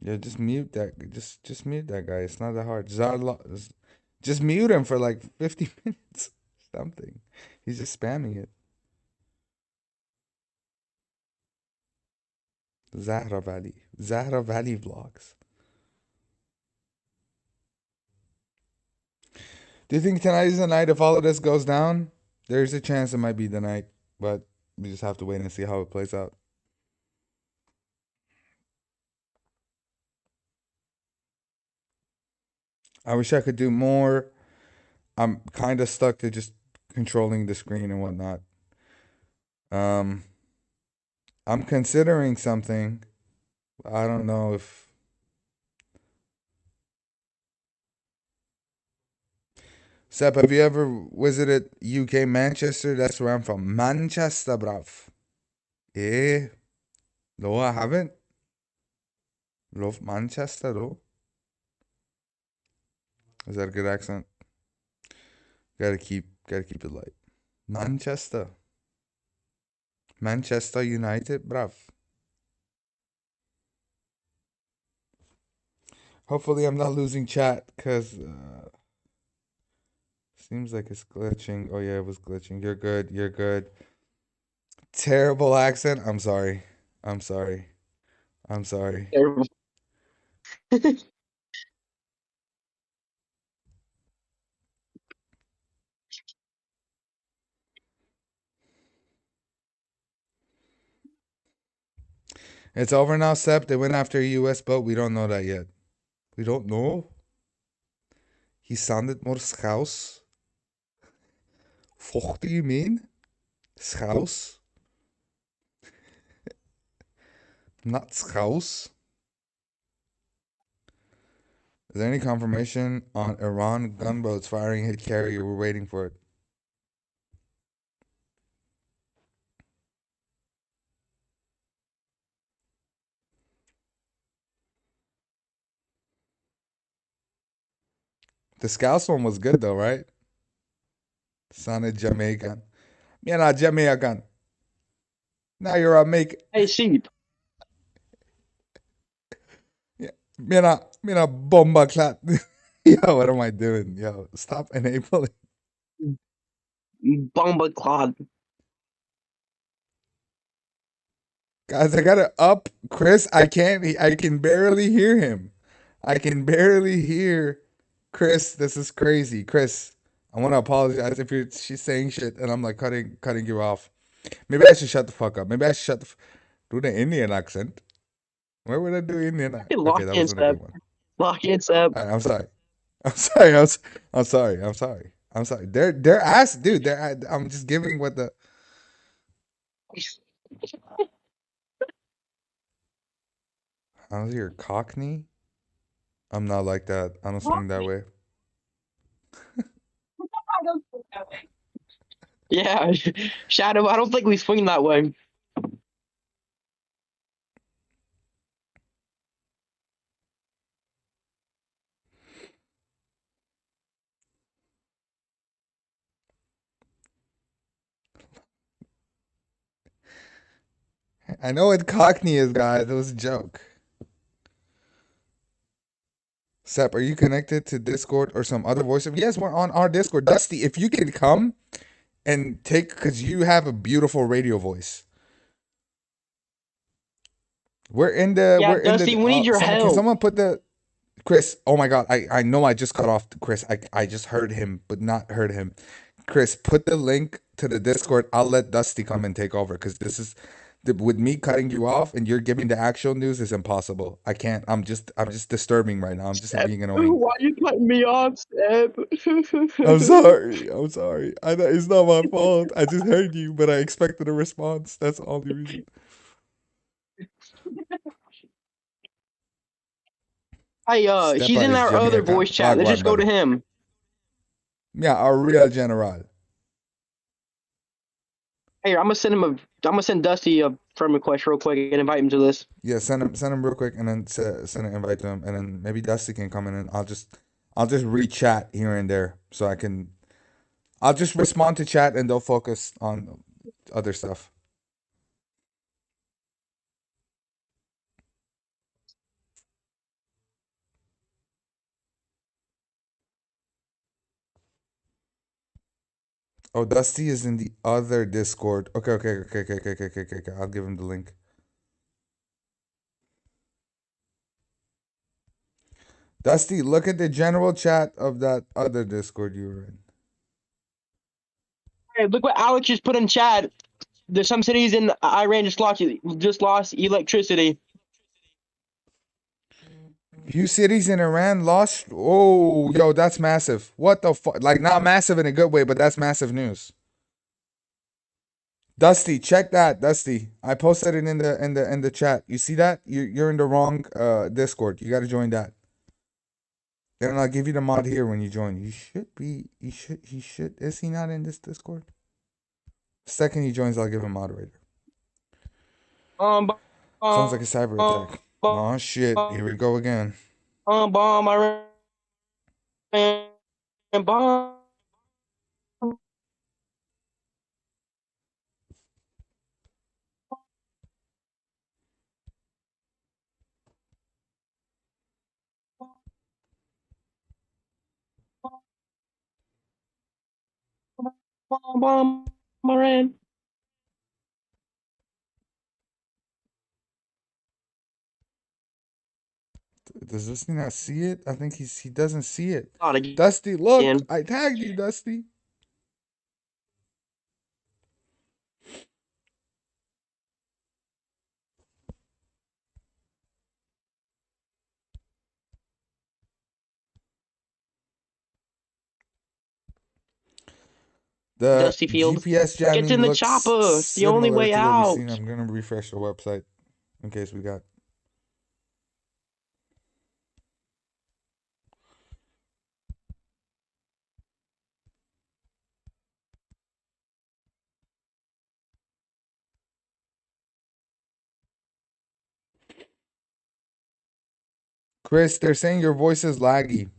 Yeah, just mute that. Just mute that guy. It's not that hard. Just mute him for like 50 minutes. Something. He's just spamming it. Zahra Valley. Zahra Valley vlogs. Do you think tonight is the night if all of this goes down? There's a chance it might be the night, but we just have to wait and see how it plays out. I wish I could do more. I'm kind of stuck to just controlling the screen and whatnot. Um, I'm considering something. I don't know if Sep, have you ever visited UK Manchester? That's where I'm from. Manchester, bruv. Eh? No, I haven't. Love Manchester, though. Is that a good accent? Gotta keep it light. Manchester. Manchester United, bruv. Hopefully I'm not losing chat, because seems like it's glitching. Oh yeah, it was glitching. You're good. You're good. Terrible accent. I'm sorry. I'm sorry. I'm sorry. Terrible. It's over now, Sep. They went after a US boat. We don't know that yet. We don't know. He sounded more Scouse. Fuck do you mean? Scouse? Not Scouse. Is there any confirmation on Iran gunboats firing hit carrier? We're waiting for it. The Scouse one was good though, right? Sounded Jamaican. Mira, Jamaican. Now you're a make. Hey, sheep. Mira, bomba clat. Yo, what am I doing? Yo, stop enabling. Bomba clod. Guys, I gotta up Chris. I can barely hear him. I can barely hear Chris. This is crazy. Chris, I want to apologize if she's saying shit and I'm like cutting you off. Maybe I should shut the fuck up. Maybe I should do the Indian accent. Where would I do Indian? Hey, Okay, lock that in, wasn't a good Seb. one. Lock in, Seb. All right, I'm sorry. I'm sorry. I'm sorry. I'm sorry. I'm sorry. They're ass, dude. I'm just giving what the. How's your Cockney? I'm not like that. I don't swing that way. Yeah, Shadow. I don't think we swing that way. I know what Cockney is, guys. It was a joke. Sep, are you connected to Discord or some other voice? Yes, we're on our Discord. Dusty, if you can come and take, because you have a beautiful radio voice. Yeah, Dusty, we need your can help. someone put the Chris? Oh my God, I know I just cut off Chris. I just heard him, but not heard him. Chris, put the link to the Discord. I'll let Dusty come and take over because this is with me cutting you off and you're giving the actual news is impossible. I can't. I'm just disturbing right now. I'm just being annoying. Why are you cutting me off, Seb? I'm sorry. I'm sorry. I know it's not my fault. I just heard you, but I expected a response. That's the only reason. Hey, Step he's out in is our other Jamaican. voice chat. Let's Wagwan, just go to brother. him. Yeah, our real general. Hey, I'm gonna send Dusty a friend request real quick and invite him to this. Yeah, send him real quick, and then send an invite to him, and then maybe Dusty can come in, and I'll just re-chat here and there, so I'll just respond to chat, and they'll focus on other stuff. Oh, Dusty is in the other Discord. Okay. I'll give him the link. Dusty, look at the general chat of that other Discord you were in. Hey, look what Alex just put in chat. There's some cities in Iran just lost electricity. Few cities in Iran lost. Oh, yo, that's massive. What the fuck? Like, not massive in a good way, but that's massive news. Dusty, check that, Dusty. I posted it in the chat. You see that? You're in the wrong Discord. You got to join that. Then I'll give you the mod here when you join. You should be. He should. Is he not in this Discord? Second he joins, I'll give him moderator. Sounds like a cyber attack. Oh shit! Here we go again. Bomb Iran. Bomb. Bomb Iran. Does this thing not see it? I think he doesn't see it. Not again. Dusty, look! I tagged you, Dusty. The Dusty Field. GPS jamming Get in the looks chopper. It's the only similar way to what out. we've seen. I'm gonna refresh the website in case we got. Chris, they're saying your voice is laggy.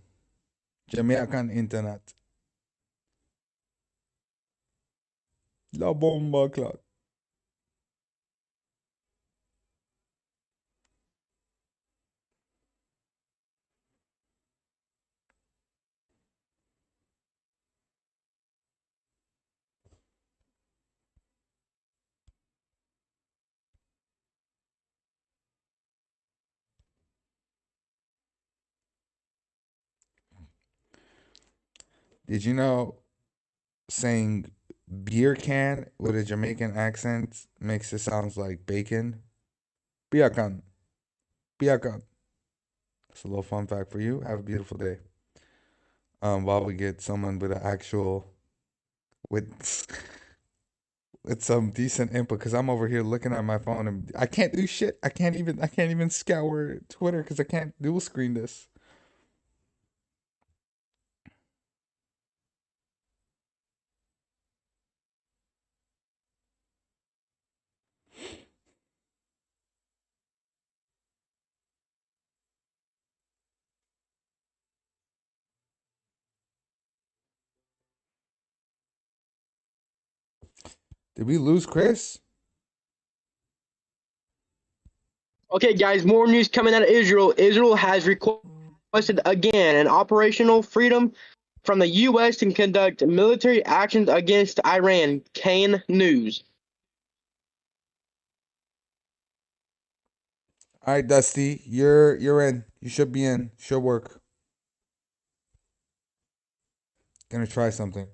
Jamaican internet. La bomba clock. Did you know saying beer can with a Jamaican accent makes it sound like bacon? Beer can. Beer can. It's a little fun fact for you. Have a beautiful day. While we get someone with an actual with with some decent input, because I'm over here looking at my phone and I can't do shit. I can't even scour Twitter because I can't dual screen this. Did we lose Chris? Okay, guys, more news coming out of Israel. Israel has requested again an operational freedom from the U.S. to conduct military actions against Iran. Kane News. All right, Dusty, you're in. You should be in. Should work. Gonna try something.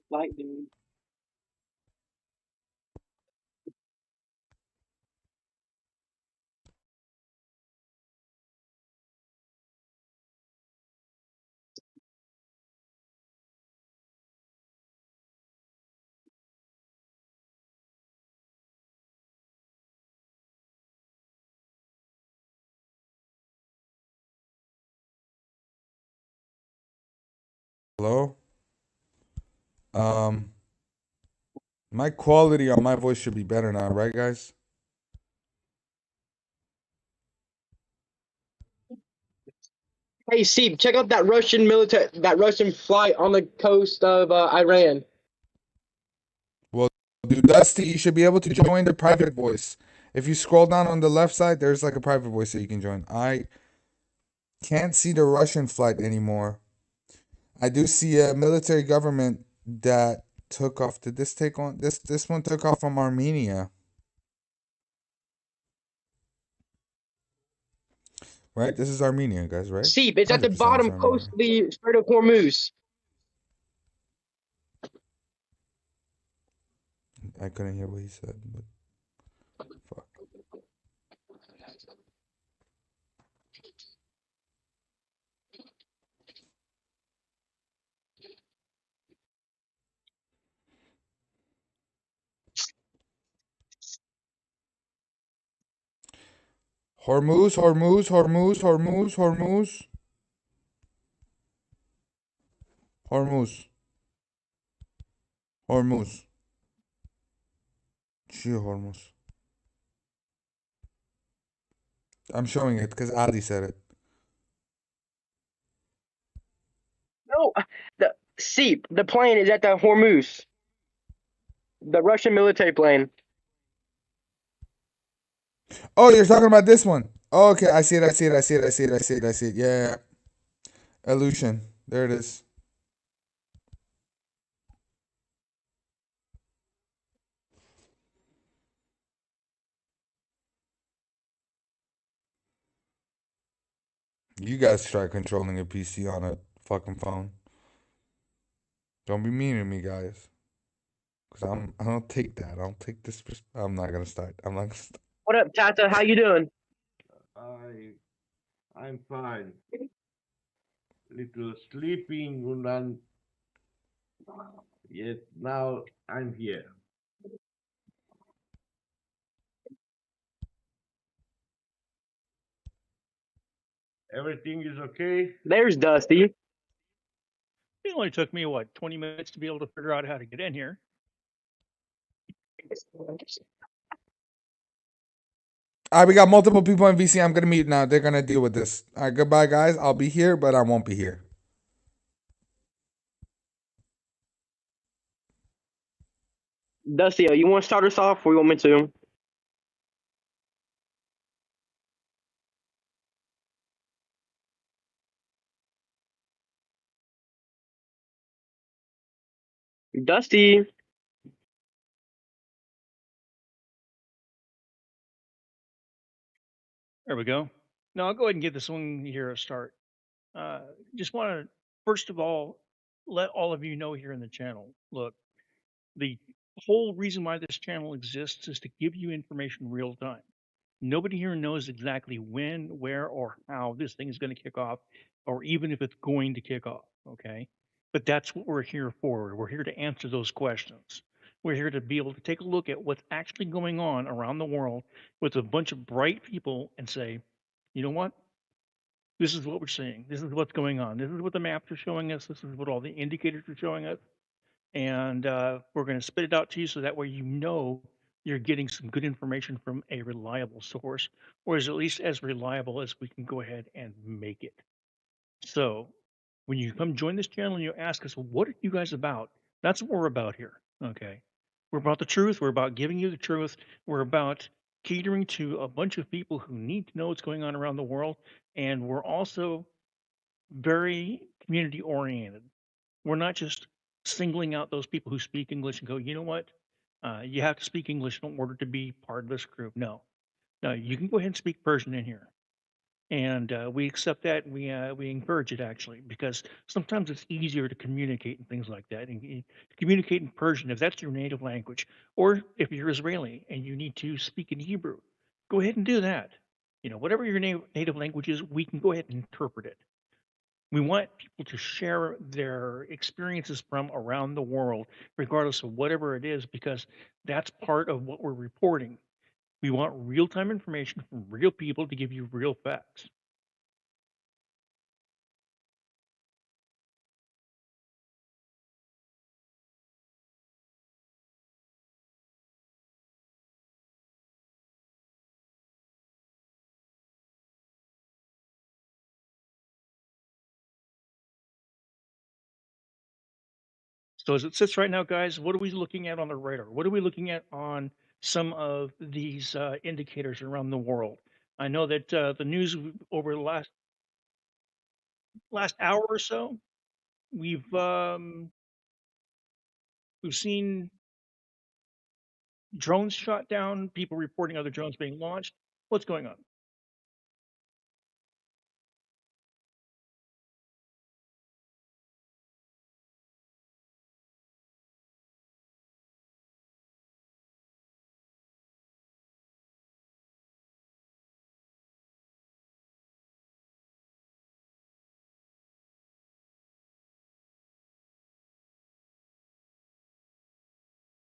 Flight, dude. Hello? My quality on my voice should be better now, right, guys? Hey, Steve, check out that Russian flight on the coast of Iran. Well, dude, Dusty, you should be able to join the private voice. If you scroll down on the left side, there's like a private voice that you can join. I can't see the Russian flight anymore. I do see a military government that took off. Did this take on this one took off from Armenia, right? This is Armenia, guys, right? Seep, it's at the 100% it's bottom close Armenia. to the Strait of Hormuz. I couldn't hear what he said, but fuck. Hormuz, Hormuz, Hormuz, Hormuz, Hormuz, Hormuz, Hormuz. Gee, Hormuz. I'm showing it because Ali said it. No, the Seep, the plane is at the Hormuz, the Russian military plane. Oh, you're talking about this one. Oh, okay, I see it. I see it. I see it. I see it. I see it. I see it. Yeah. Illusion. There it is. You guys try controlling a PC on a fucking phone. Don't be mean to me, guys. Cause I don't take that. I don't take this. I'm not gonna start. I'm not gonna start. What up, Tata? How you doing? I'm fine. Little sleeping and then yet now I'm here. Everything is okay? There's Dusty. It only took me, what, 20 minutes to be able to figure out how to get in here. All right, we got multiple people in VC. I'm gonna mute now. They're gonna deal with this. All right, goodbye, guys. I'll be here, but I won't be here. Dusty, you want to start us off or you want me to? Dusty. There we go. No, I'll go ahead and give this one here a start. Just want to, first of all, let all of you know here in the channel, look, the whole reason why this channel exists is to give you information real time. Nobody here knows exactly when, where, or how this thing is going to kick off, or even if it's going to kick off, okay? But that's what we're here for. We're here to answer those questions. We're here to be able to take a look at what's actually going on around the world with a bunch of bright people and say, you know what? This is what we're seeing. This is what's going on. This is what the maps are showing us. This is what all the indicators are showing us. And we're going to spit it out to you so that way you know you're getting some good information from a reliable source, or is at least as reliable as we can go ahead and make it. So when you come join this channel and you ask us, well, what are you guys about? That's what we're about here. Okay. We're about the truth. We're about giving you the truth. We're about catering to a bunch of people who need to know what's going on around the world. And we're also very community oriented. We're not just singling out those people who speak English and go, you know what? You have to speak English in order to be part of this group. No, you can go ahead and speak Persian in here. And we accept that. And we encourage it actually, because sometimes it's easier to communicate and things like that. And communicate in Persian if that's your native language, or if you're Israeli and you need to speak in Hebrew, go ahead and do that. You know, whatever your native language is, we can go ahead and interpret it. We want people to share their experiences from around the world, regardless of whatever it is, because that's part of what we're reporting. We want real-time information from real people to give you real facts. So as it sits right now, guys, what are we looking at on the radar? What are we looking at on some of these indicators around the world? I know that the news over the last hour or so, we've seen drones shot down, people reporting other drones being launched. What's going on?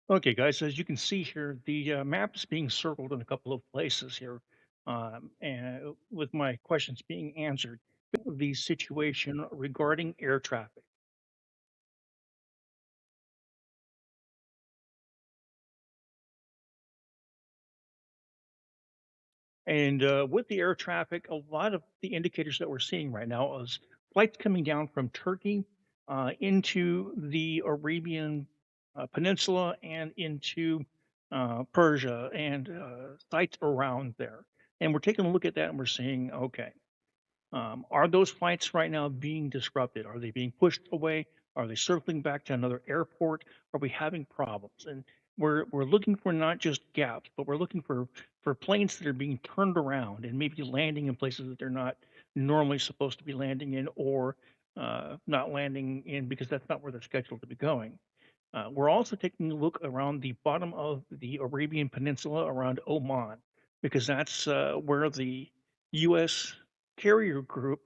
Okay, guys, as you can see here, the map is being circled in a couple of places here, and with my questions being answered. The situation regarding air traffic. And with the air traffic, a lot of the indicators that we're seeing right now is flights coming down from Turkey into the Arabian Peninsula and into Persia and sites around there. And we're taking a look at that and we're saying, okay, are those flights right now being disrupted? Are they being pushed away? Are they circling back to another airport? Are we having problems? And we're looking for not just gaps, but we're looking for planes that are being turned around and maybe landing in places that they're not normally supposed to be landing in, or not landing in because that's not where they're scheduled to be going. We're also taking a look around the bottom of the Arabian Peninsula around Oman, because that's where the U.S. carrier group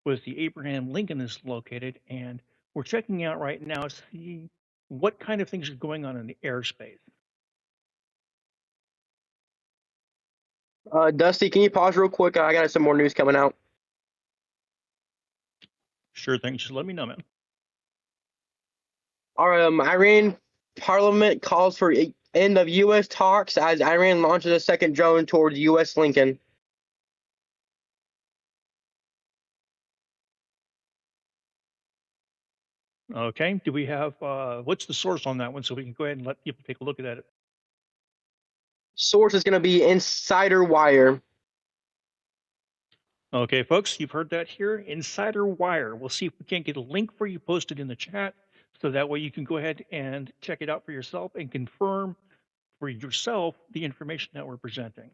with the Abraham Lincoln is located, and we're checking out right now to see what kind of things are going on in the airspace. Dusty, can you pause real quick? I got some more news coming out. Sure thing. Just let me know, man. All right, Iran Parliament calls for end of U.S. talks as Iran launches a second drone towards U.S. Lincoln. Okay. Do we have what's the source on that one so we can go ahead and let people take a look at it? Source is going to be Insider Wire. Okay, folks, you've heard that here. Insider Wire. We'll see if we can't get a link for you posted in the chat, so that way you can go ahead and check it out for yourself and confirm for yourself the information that we're presenting.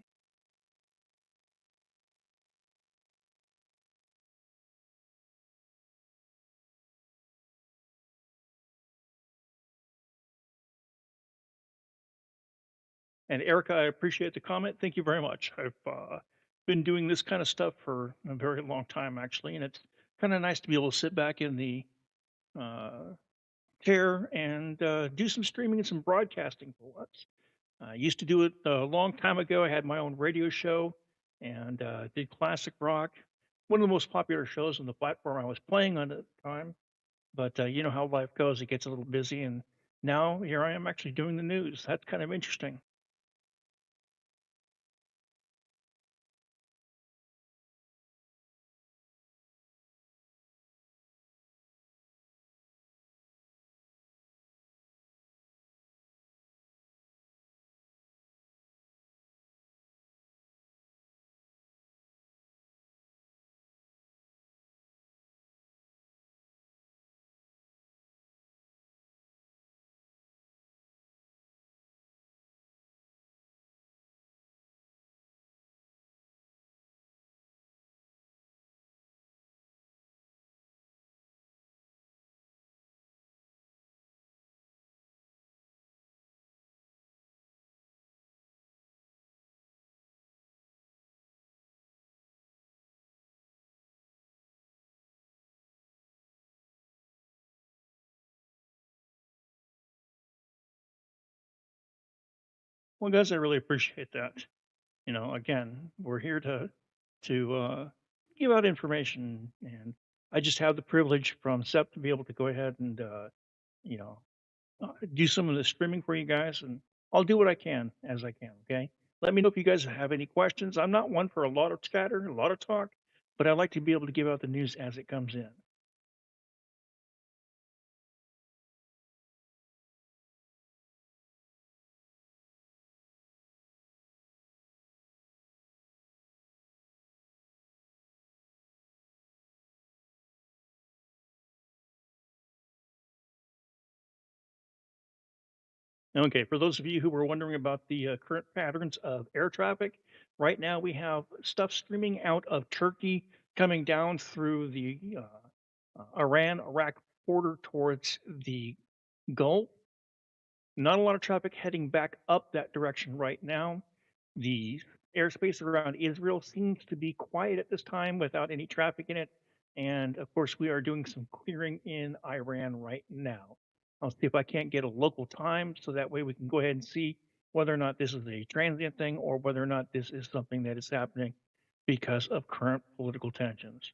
And Erica, I appreciate the comment. Thank you very much. I've been doing this kind of stuff for a very long time, actually, and it's kind of nice to be able to sit back in the chair and do some streaming and some broadcasting for once. I used to do it a long time ago. I had my own radio show and did classic rock, one of the most popular shows on the platform I was playing on at the time. But you know how life goes; it gets a little busy, and now here I am actually doing the news. That's kind of interesting. Well, guys, I really appreciate that. You know, again, we're here to give out information, and I just have the privilege from SEP to be able to go ahead and you know do some of the streaming for you guys, and I'll do what I can as I can. Okay, let me know if you guys have any questions. I'm not one for a lot of chatter, a lot of talk, but I like to be able to give out the news as it comes in. Okay, for those of you who were wondering about the current patterns of air traffic, right now we have stuff streaming out of Turkey coming down through the Iran-Iraq border towards the Gulf. Not a lot of traffic heading back up that direction right now. The airspace around Israel seems to be quiet at this time without any traffic in it. And of course, we are doing some clearing in Iran right now. I'll see if I can't get a local time so that way we can go ahead and see whether or not this is a transient thing or whether or not this is something that is happening because of current political tensions.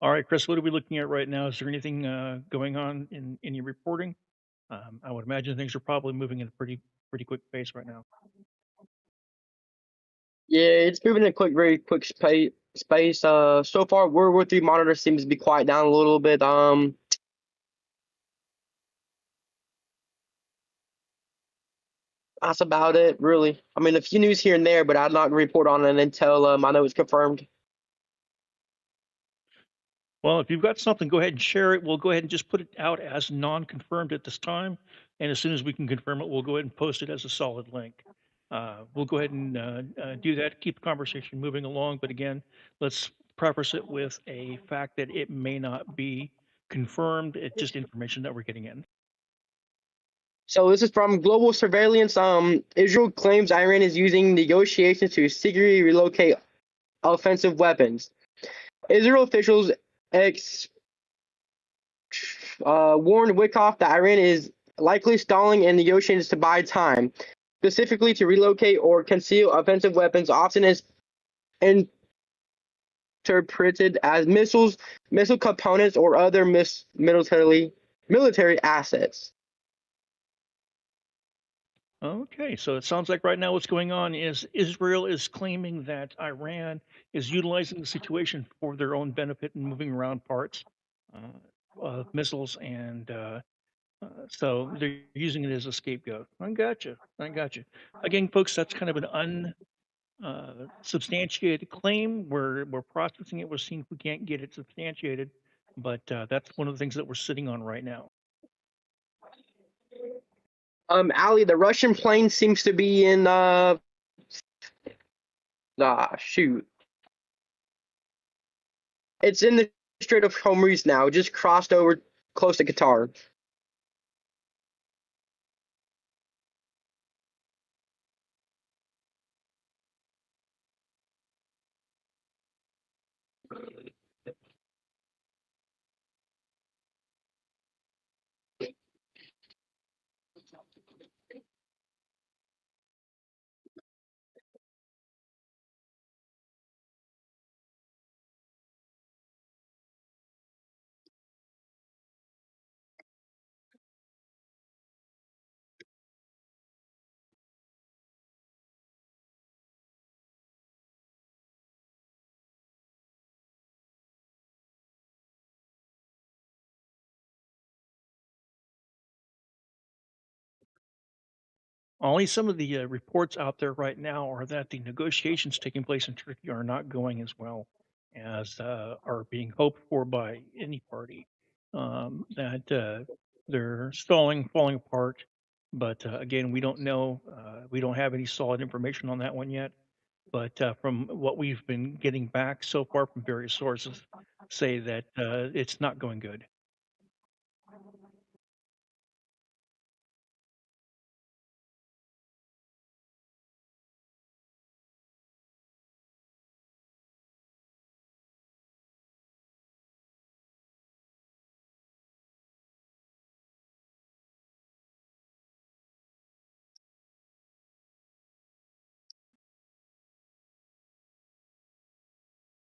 All right, Chris, what are we looking at right now? Is there anything going on in any reporting? I would imagine things are probably moving at a pretty quick pace right now. Yeah, it's moving at a very quick space. So far, World War III monitor seems to be quiet down a little bit. That's about it, really. I mean, a few news here and there, but I'm not gonna report on it until I know it's confirmed. Well, if you've got something, go ahead and share it. We'll go ahead and just put it out as non-confirmed at this time. And as soon as we can confirm it, we'll go ahead and post it as a solid link. We'll go ahead and do that, keep the conversation moving along. But again, let's preface it with a fact that it may not be confirmed. It's just information that we're getting in. So this is from Global Surveillance. Israel claims Iran is using negotiations to secretly relocate offensive weapons. Israel officials warned Witkoff that Iran is likely stalling in negotiations to buy time, specifically to relocate or conceal offensive weapons, often as interpreted as missiles, missile components, or other military assets. Okay, so it sounds like right now what's going on is Israel is claiming that Iran is utilizing the situation for their own benefit and moving around parts of missiles, and so they're using it as a scapegoat. I got you. Again, folks, that's kind of an unsubstantiated claim. We're processing it. We're seeing if we can't get it substantiated, but that's one of the things that we're sitting on right now. Ali, the Russian plane seems to be in shoot. It's in the Strait of Hormuz now, just crossed over close to Qatar. Only some of the reports out there right now are that the negotiations taking place in Turkey are not going as well as are being hoped for by any party. That they're stalling, falling apart. But again, we don't know. We don't have any solid information on that one yet. but from what we've been getting back so far from various sources, say that it's not going good.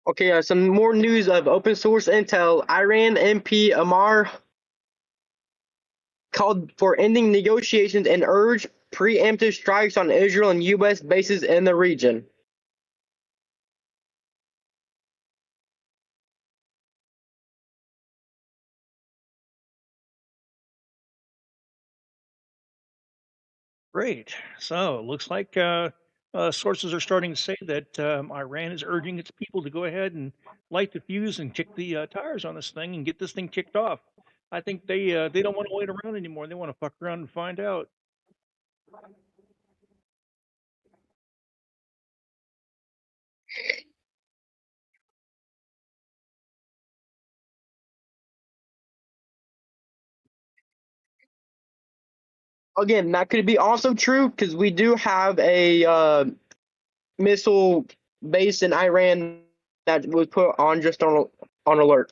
Okay, some more news of open source intel. Iran MP Amar called for ending negotiations and urged preemptive strikes on Israel and U.S. bases in the region. Great. So it looks like sources are starting to say that Iran is urging its people to go ahead and light the fuse and kick the tires on this thing and get this thing kicked off. I think they don't want to wait around anymore. They want to fuck around and find out. Again, that could be also true because we do have a missile base in Iran that was put on just on alert.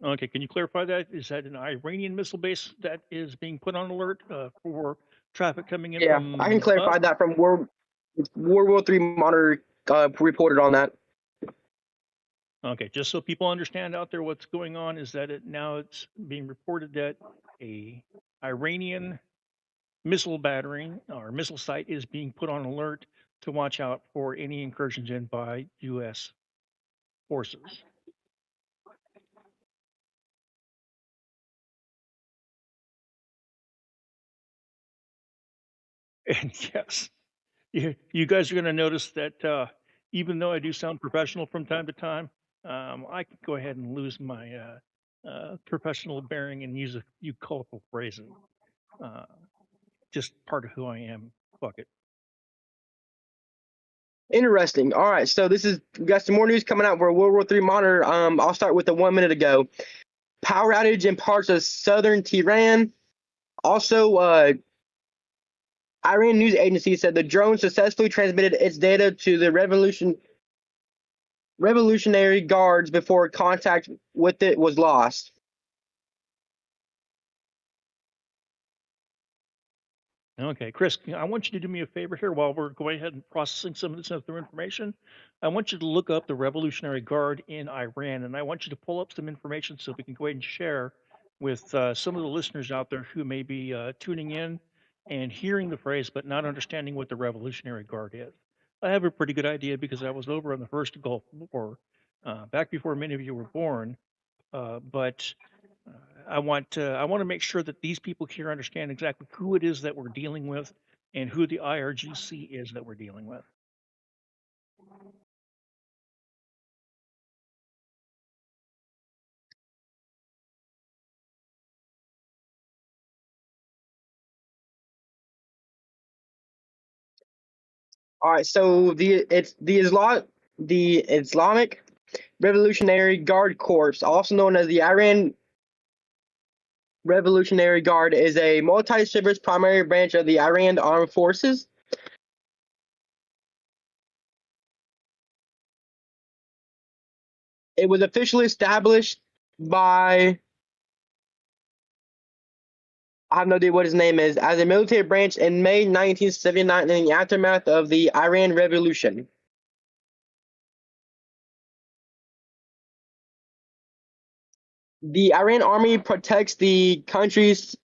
Okay, can you clarify that? Is that an Iranian missile base that is being put on alert for traffic coming in Yeah, from I can clarify us? that from World War III Monitor reported on that. Okay, just so people understand out there what's going on is that it's being reported that a Iranian missile battery or missile site is being put on alert to watch out for any incursions in by U.S. forces. And yes, you guys are going to notice that even though I do sound professional from time to time, I can go ahead and lose my professional bearing and use a few colorful phrases. Just part of who I am. Fuck it. Interesting. All right, so we got some more news coming out for World War III Monitor. I'll start with the 1 minute ago. Power outage in parts of southern Tehran. Also, Iran news agency said the drone successfully transmitted its data to the Revolutionary Guards before contact with it was lost. Okay, Chris, I want you to do me a favor here while we're going ahead and processing some of this other information. I want you to look up the Revolutionary Guard in Iran, and I want you to pull up some information so we can go ahead and share with some of the listeners out there who may be tuning in and hearing the phrase but not understanding what the Revolutionary Guard is. I have a pretty good idea because I was over in the first Gulf War back before many of you were born, but I want to make sure that these people here understand exactly who it is that we're dealing with and who the IRGC is that we're dealing with. All right, so the Islamic Revolutionary Guard Corps, also known as the Iran Revolutionary Guard, is a multi-service primary branch of the Iran Armed Forces. It was officially established by, I have no idea what his name is, as a military branch in May 1979 in the aftermath of the Iran Revolution. The Iran Army protects the country's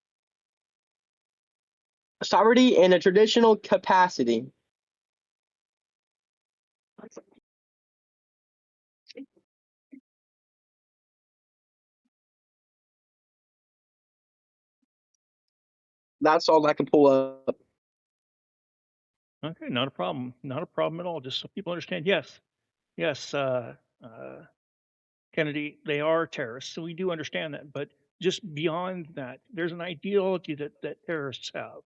sovereignty in a traditional capacity. That's all I can pull up. Okay, not a problem. Not a problem at all. Just so people understand. Yes, Kennedy, they are terrorists, so we do understand that. But just beyond that, there's an ideology that terrorists have.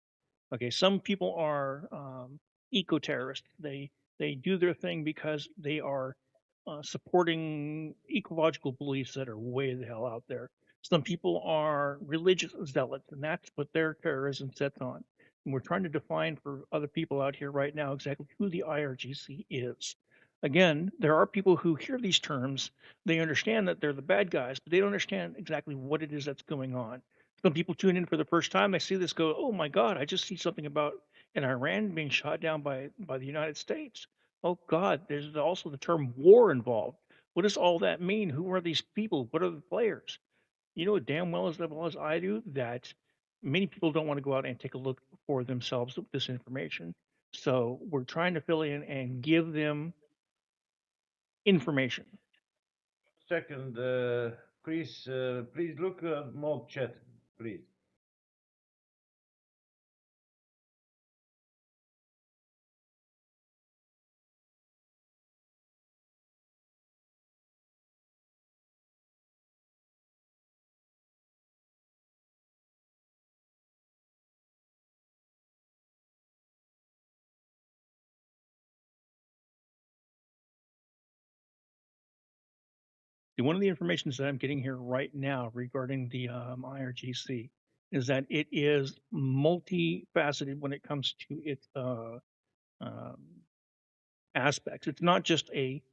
Okay, some people are eco terrorists. They do their thing because they are supporting ecological beliefs that are way the hell out there. Some people are religious zealots, and that's what their terrorism sets on. And we're trying to define for other people out here right now exactly who the IRGC is. Again, there are people who hear these terms, they understand that they're the bad guys, but they don't understand exactly what it is that's going on. Some people tune in for the first time, they see this, go, "Oh my God, I just see something about in Iran being shot down by the United States. Oh God, there's also the term war involved. What does all that mean? Who are these people? What are the players?" You know damn well as I do that many people don't want to go out and take a look for themselves with this information. So we're trying to fill in and give them information. Second, Chris, please look at mob chat, please. One of the informations that I'm getting here right now regarding the IRGC is that it is multifaceted when it comes to its um, aspects. It's not just a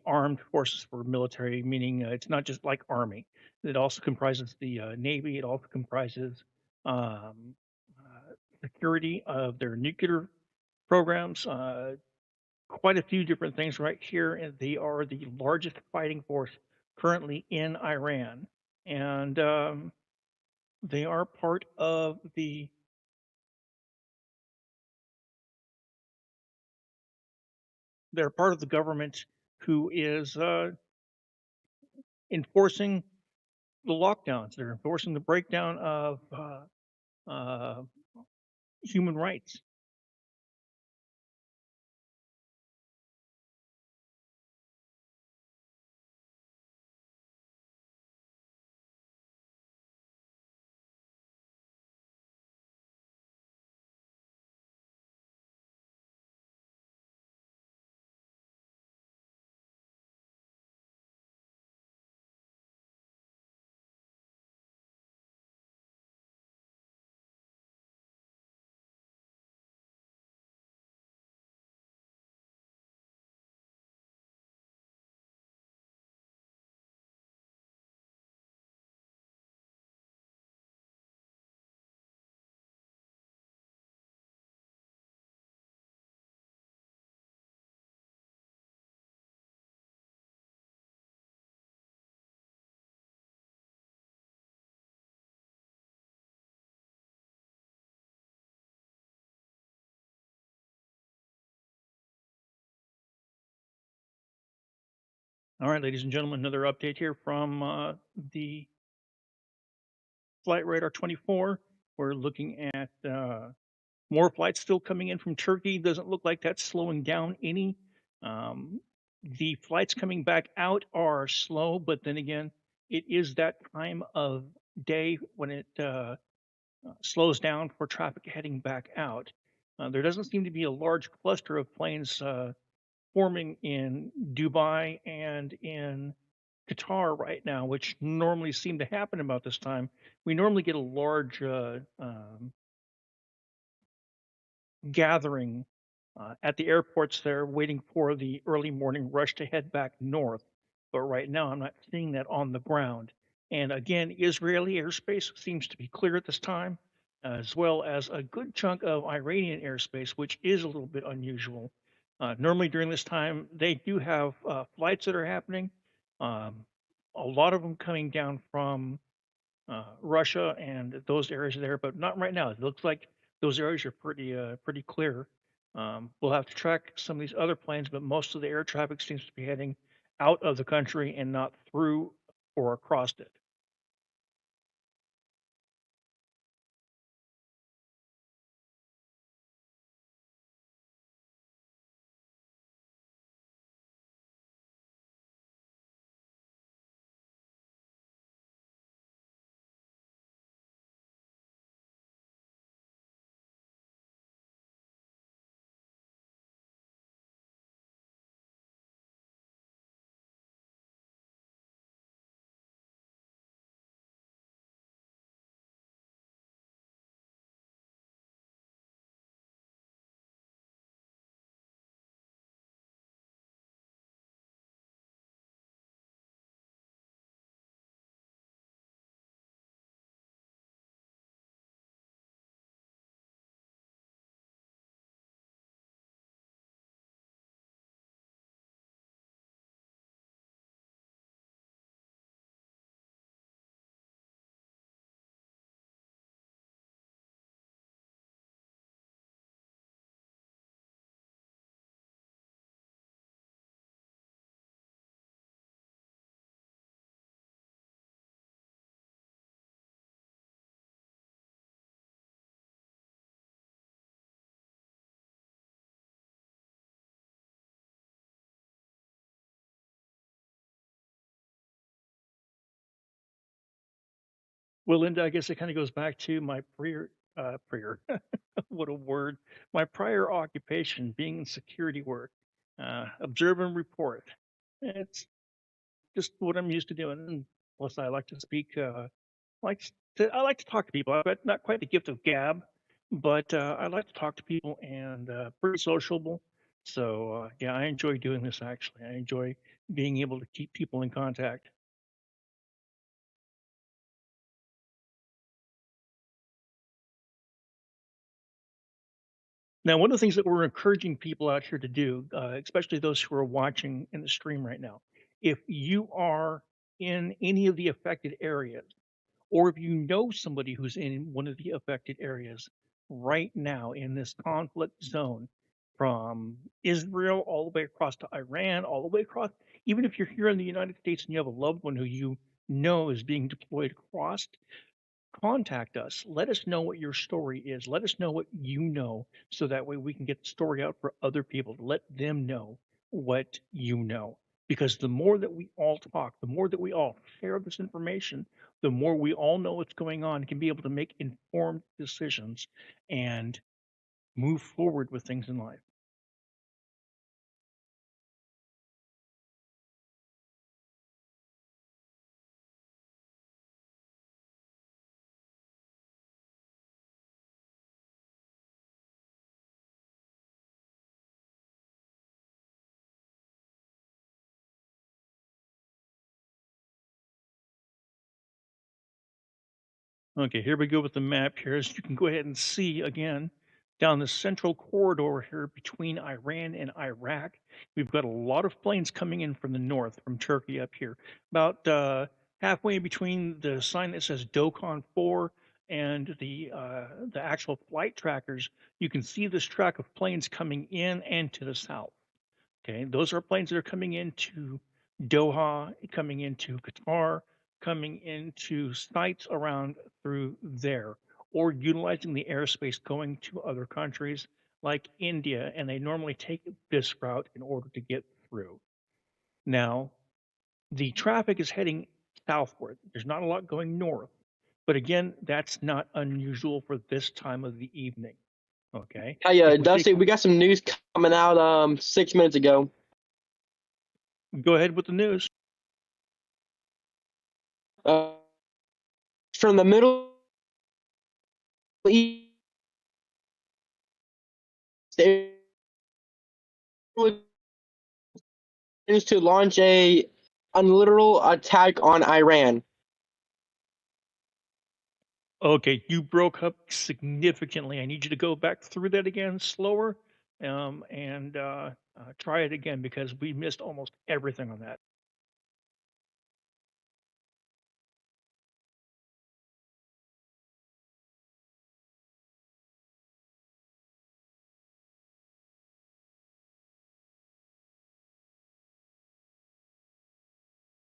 armed forces for military, meaning it's not just like army. It also comprises the navy. It also comprises um, security of their nuclear programs. Quite a few different things right here, and they are the largest fighting force currently in Iran, and they are part of the they're part of the government who is enforcing the lockdowns. They're enforcing the breakdown of uh, human rights. All right, ladies and gentlemen, another update here from the Flight Radar 24. We're looking at more flights still coming in from Turkey. Doesn't look like that's slowing down any. The flights coming back out are slow, but then again, it is that time of day when it slows down for traffic heading back out. There doesn't seem to be a large cluster of planes forming in Dubai and in Qatar right now, which normally seem to happen about this time. We normally get a large gathering at the airports there, waiting for the early morning rush to head back north. But right now, I'm not seeing that on the ground. And again, Israeli airspace seems to be clear at this time, as well as a good chunk of Iranian airspace, which is a little bit unusual. Normally during this time, they do have flights that are happening. Um, a lot of them coming down from Russia and those areas there, but not right now. It looks like those areas are pretty clear. We'll have to track some of these other planes, but most of the air traffic seems to be heading out of the country and not through or across it. Well, Linda, I guess it kind of goes back to my prior, what a word, my prior occupation being in security work, observe and report. It's just what I'm used to doing. And plus, I like to speak, I like to talk to people. I've got not quite the gift of gab, but I like to talk to people and pretty sociable. So yeah, I enjoy doing this. Actually, I enjoy being able to keep people in contact. Now, one of the things that we're encouraging people out here to do, especially those who are watching in the stream right now, if you are in any of the affected areas, or if you know somebody who's in one of the affected areas right now in this conflict zone, from Israel all the way across to Iran, all the way across, even if you're here in the United States and you have a loved one who you know is being deployed across, contact us. Let us know what your story is. Let us know what you know, so that way we can get the story out for other people to let them know what you know. Because the more that we all talk, the more that we all share this information, the more we all know what's going on, can be able to make informed decisions and move forward with things in life. Okay, here we go with the map here. As you can go ahead and see again, down the central corridor here between Iran and Iraq, we've got a lot of planes coming in from the north, from Turkey up here. About halfway between the sign that says Dokon 4 and the actual flight trackers, you can see this track of planes coming in and to the south. Okay, those are planes that are coming into Doha, coming into Qatar, coming into sites around through there, or utilizing the airspace going to other countries like India, and they normally take this route in order to get through. Now, the traffic is heading southward. There's not a lot going north, but again, that's not unusual for this time of the evening. Okay. Hey, If we Dusty, take, we got some news coming out 6 minutes ago. go ahead with the news. Uh, from the Middle East, they intends to launch a unilateral attack on Iran. Okay, you broke up significantly. I need you to go back through that again slower, and try it again, because we missed almost everything on that.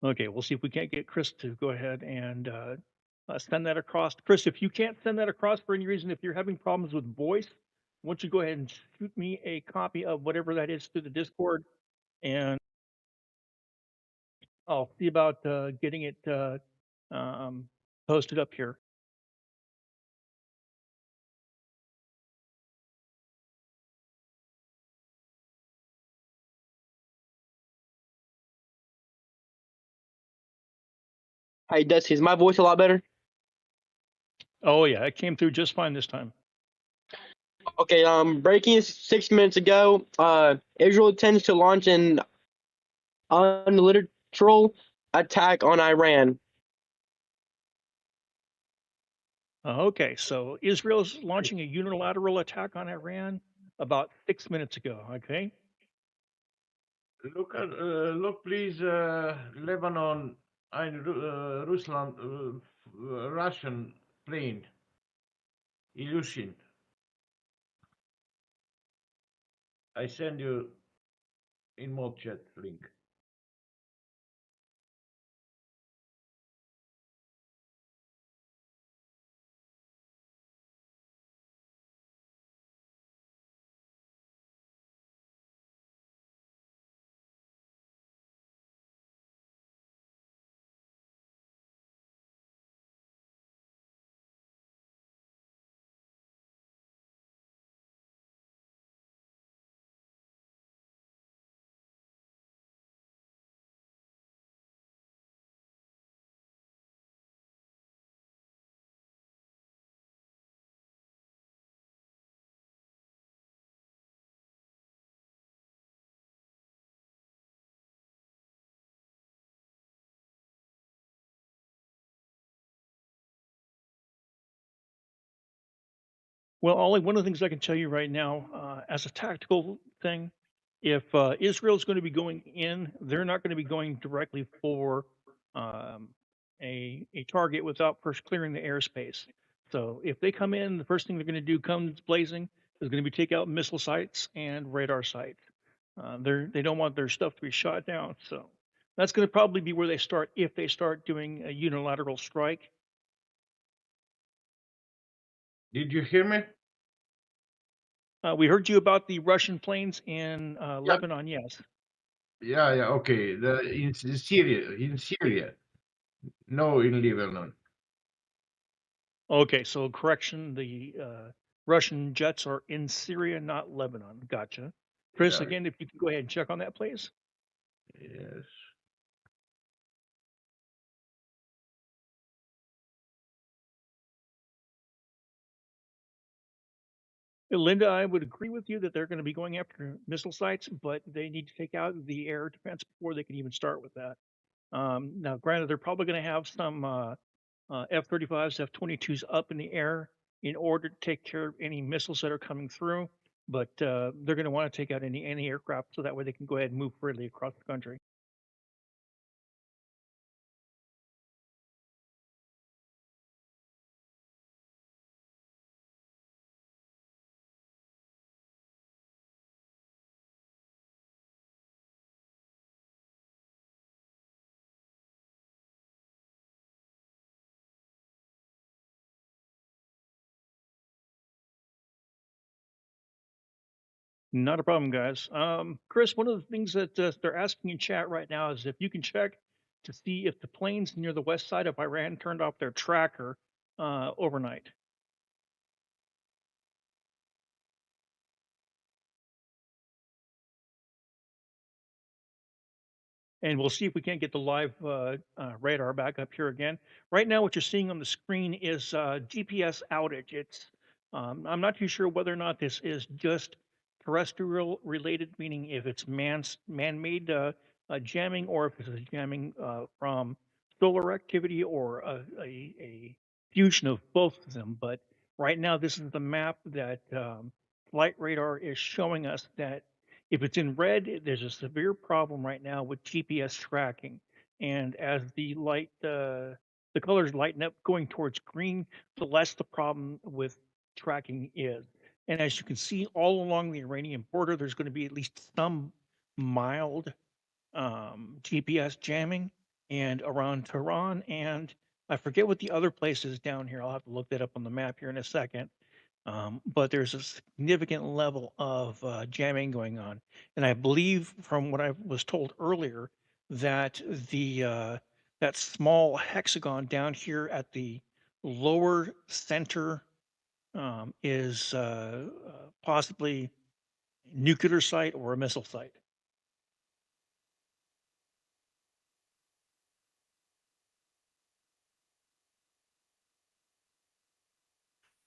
Okay, we'll see if we can't get Chris to go ahead and send that across. Chris, if you can't send that across for any reason, if you're having problems with voice, why don't you go ahead and shoot me a copy of whatever that is through the Discord, and I'll see about getting it posted up here. Hey, Dusty, is my voice a lot better? Oh yeah, it came through just fine this time. Okay, breaking 6 minutes ago, Israel intends to launch an unilateral attack on Iran. Okay, so Israel's launching a unilateral attack on Iran about 6 minutes ago. Okay. Look, please, Lebanon and Rusland, Russian plane, Ilyushin. I send you in mob chat link. Well, Ollie, one of the things I can tell you right now, as a tactical thing, if Israel's going to be going in, they're not going to be going directly for a target without first clearing the airspace. So if they come in, the first thing they're going to do, comes blazing, is going to be take out missile sites and radar sites. They don't want their stuff to be shot down. So that's going to probably be where they start if they start doing a unilateral strike. Did you hear me? We heard you about the Russian planes in Yeah. Lebanon. Yes. Yeah, yeah, okay. In Syria. No, in Lebanon. Okay, so correction, the Russian jets are in Syria, not Lebanon. Gotcha. Chris, Yeah. again, if you could go ahead and check on that, please. Yes. Linda, I would agree with you that they're going to be going after missile sites, but they need to take out the air defense before they can even start with that. Now, granted, they're probably going to have some F-35s, F-22s up in the air in order to take care of any missiles that are coming through, but they're going to want to take out any aircraft so that way they can go ahead and move freely across the country. Not a problem, guys. Chris, one of the things that they're asking in chat right now is if you can check to see if the planes near the west side of Iran turned off their tracker overnight. And we'll see if we can't get the live radar back up here again. Right now, what you're seeing on the screen is GPS outage. It's I'm not too sure whether or not this is just terrestrial related, meaning if it's man-made jamming, or if it's jamming from solar activity, or a fusion of both of them. But right now, this is the map that Flight Radar is showing us that if it's in red, there's a severe problem right now with GPS tracking. And as the colors lighten up going towards green, the less the problem with tracking is. And as you can see, all along the Iranian border, there's going to be at least some mild GPS jamming, and around Tehran, and I forget what the other place is down here. I'll have to look that up on the map here in a second. But there's a significant level of jamming going on. And I believe, from what I was told earlier, that that small hexagon down here at the lower center is possibly nuclear site or a missile site.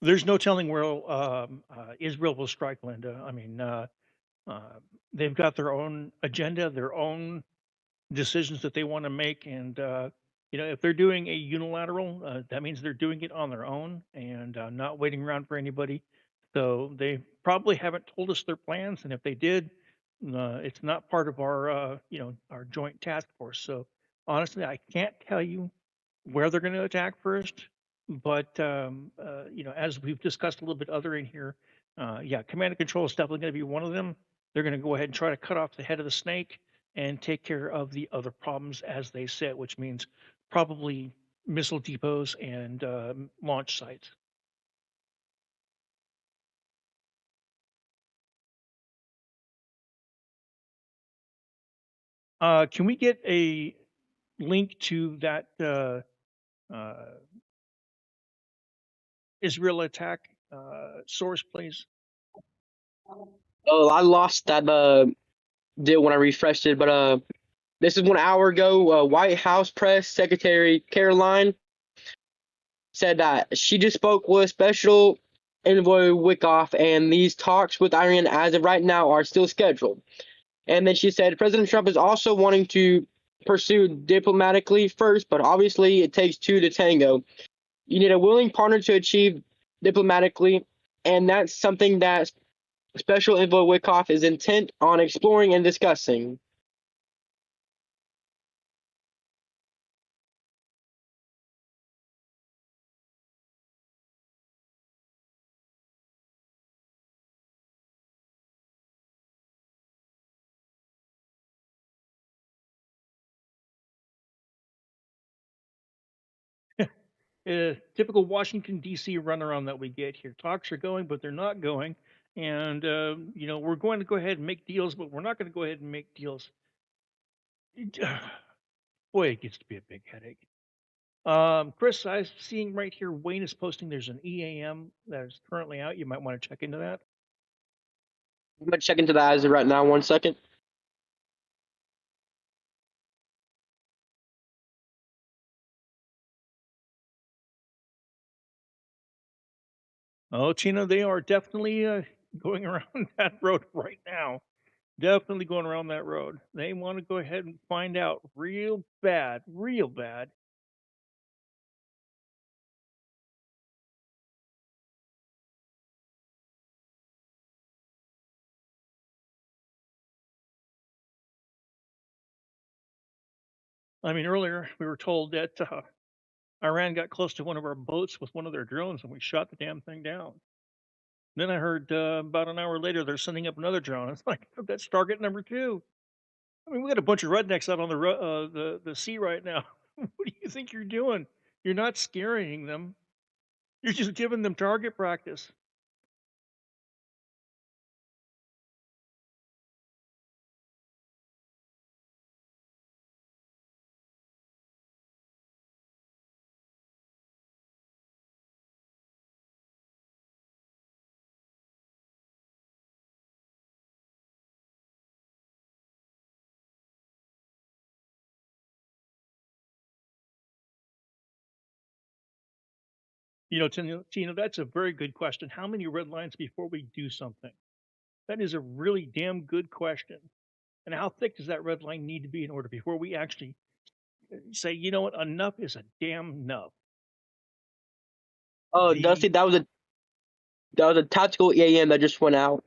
There's no telling where Israel will strike, Linda. I mean, they've got their own agenda, their own decisions that they want to make, and if they're doing a unilateral, that means they're doing it on their own and not waiting around for anybody. So they probably haven't told us their plans, and if they did, it's not part of our our joint task force. So honestly, I can't tell you where they're going to attack first, but as we've discussed a little bit other in here, yeah, command and control is definitely going to be one of them. They're going to go ahead and try to cut off the head of the snake and take care of the other problems as they sit, which means probably missile depots and launch sites. Can we get a link to that Israel attack source, please? Oh, I lost that deal when I refreshed it, but this is 1 hour ago. White House Press Secretary Caroline said that she just spoke with Special Envoy Wickoff, and these talks with Iran as of right now are still scheduled. And then she said President Trump is also wanting to pursue diplomatically first, but obviously it takes two to tango. You need a willing partner to achieve diplomatically. and that's something that Special Envoy Wickoff is intent on exploring and discussing. Typical Washington D.C. runaround that we get here. Talks are going, but they're not going, and we're going to go ahead and make deals, but we're not going to go ahead and make deals. Boy, it gets to be a big headache. Chris, I'm seeing right here Wayne is posting there's an EAM that is currently out. You might want to check into that. I'm gonna check into that as of right now. 1 second. Oh, Chino, they are definitely going around that road right now. Definitely going around that road. They want to go ahead and find out real bad, real bad. I mean, earlier we were told that Iran got close to one of our boats with one of their drones and we shot the damn thing down. Then I heard about an hour later they're sending up another drone. It's like, that's target number 2. I mean, we got a bunch of rednecks out on the sea right now. What do you think you're doing? You're not scaring them. You're just giving them target practice. Tina, that's a very good question. How many red lines before we do something? That is a really damn good question. And how thick does that red line need to be in order before we actually say, you know what, enough is a damn enough? Oh, The Dusty, that was a tactical EAM that just went out.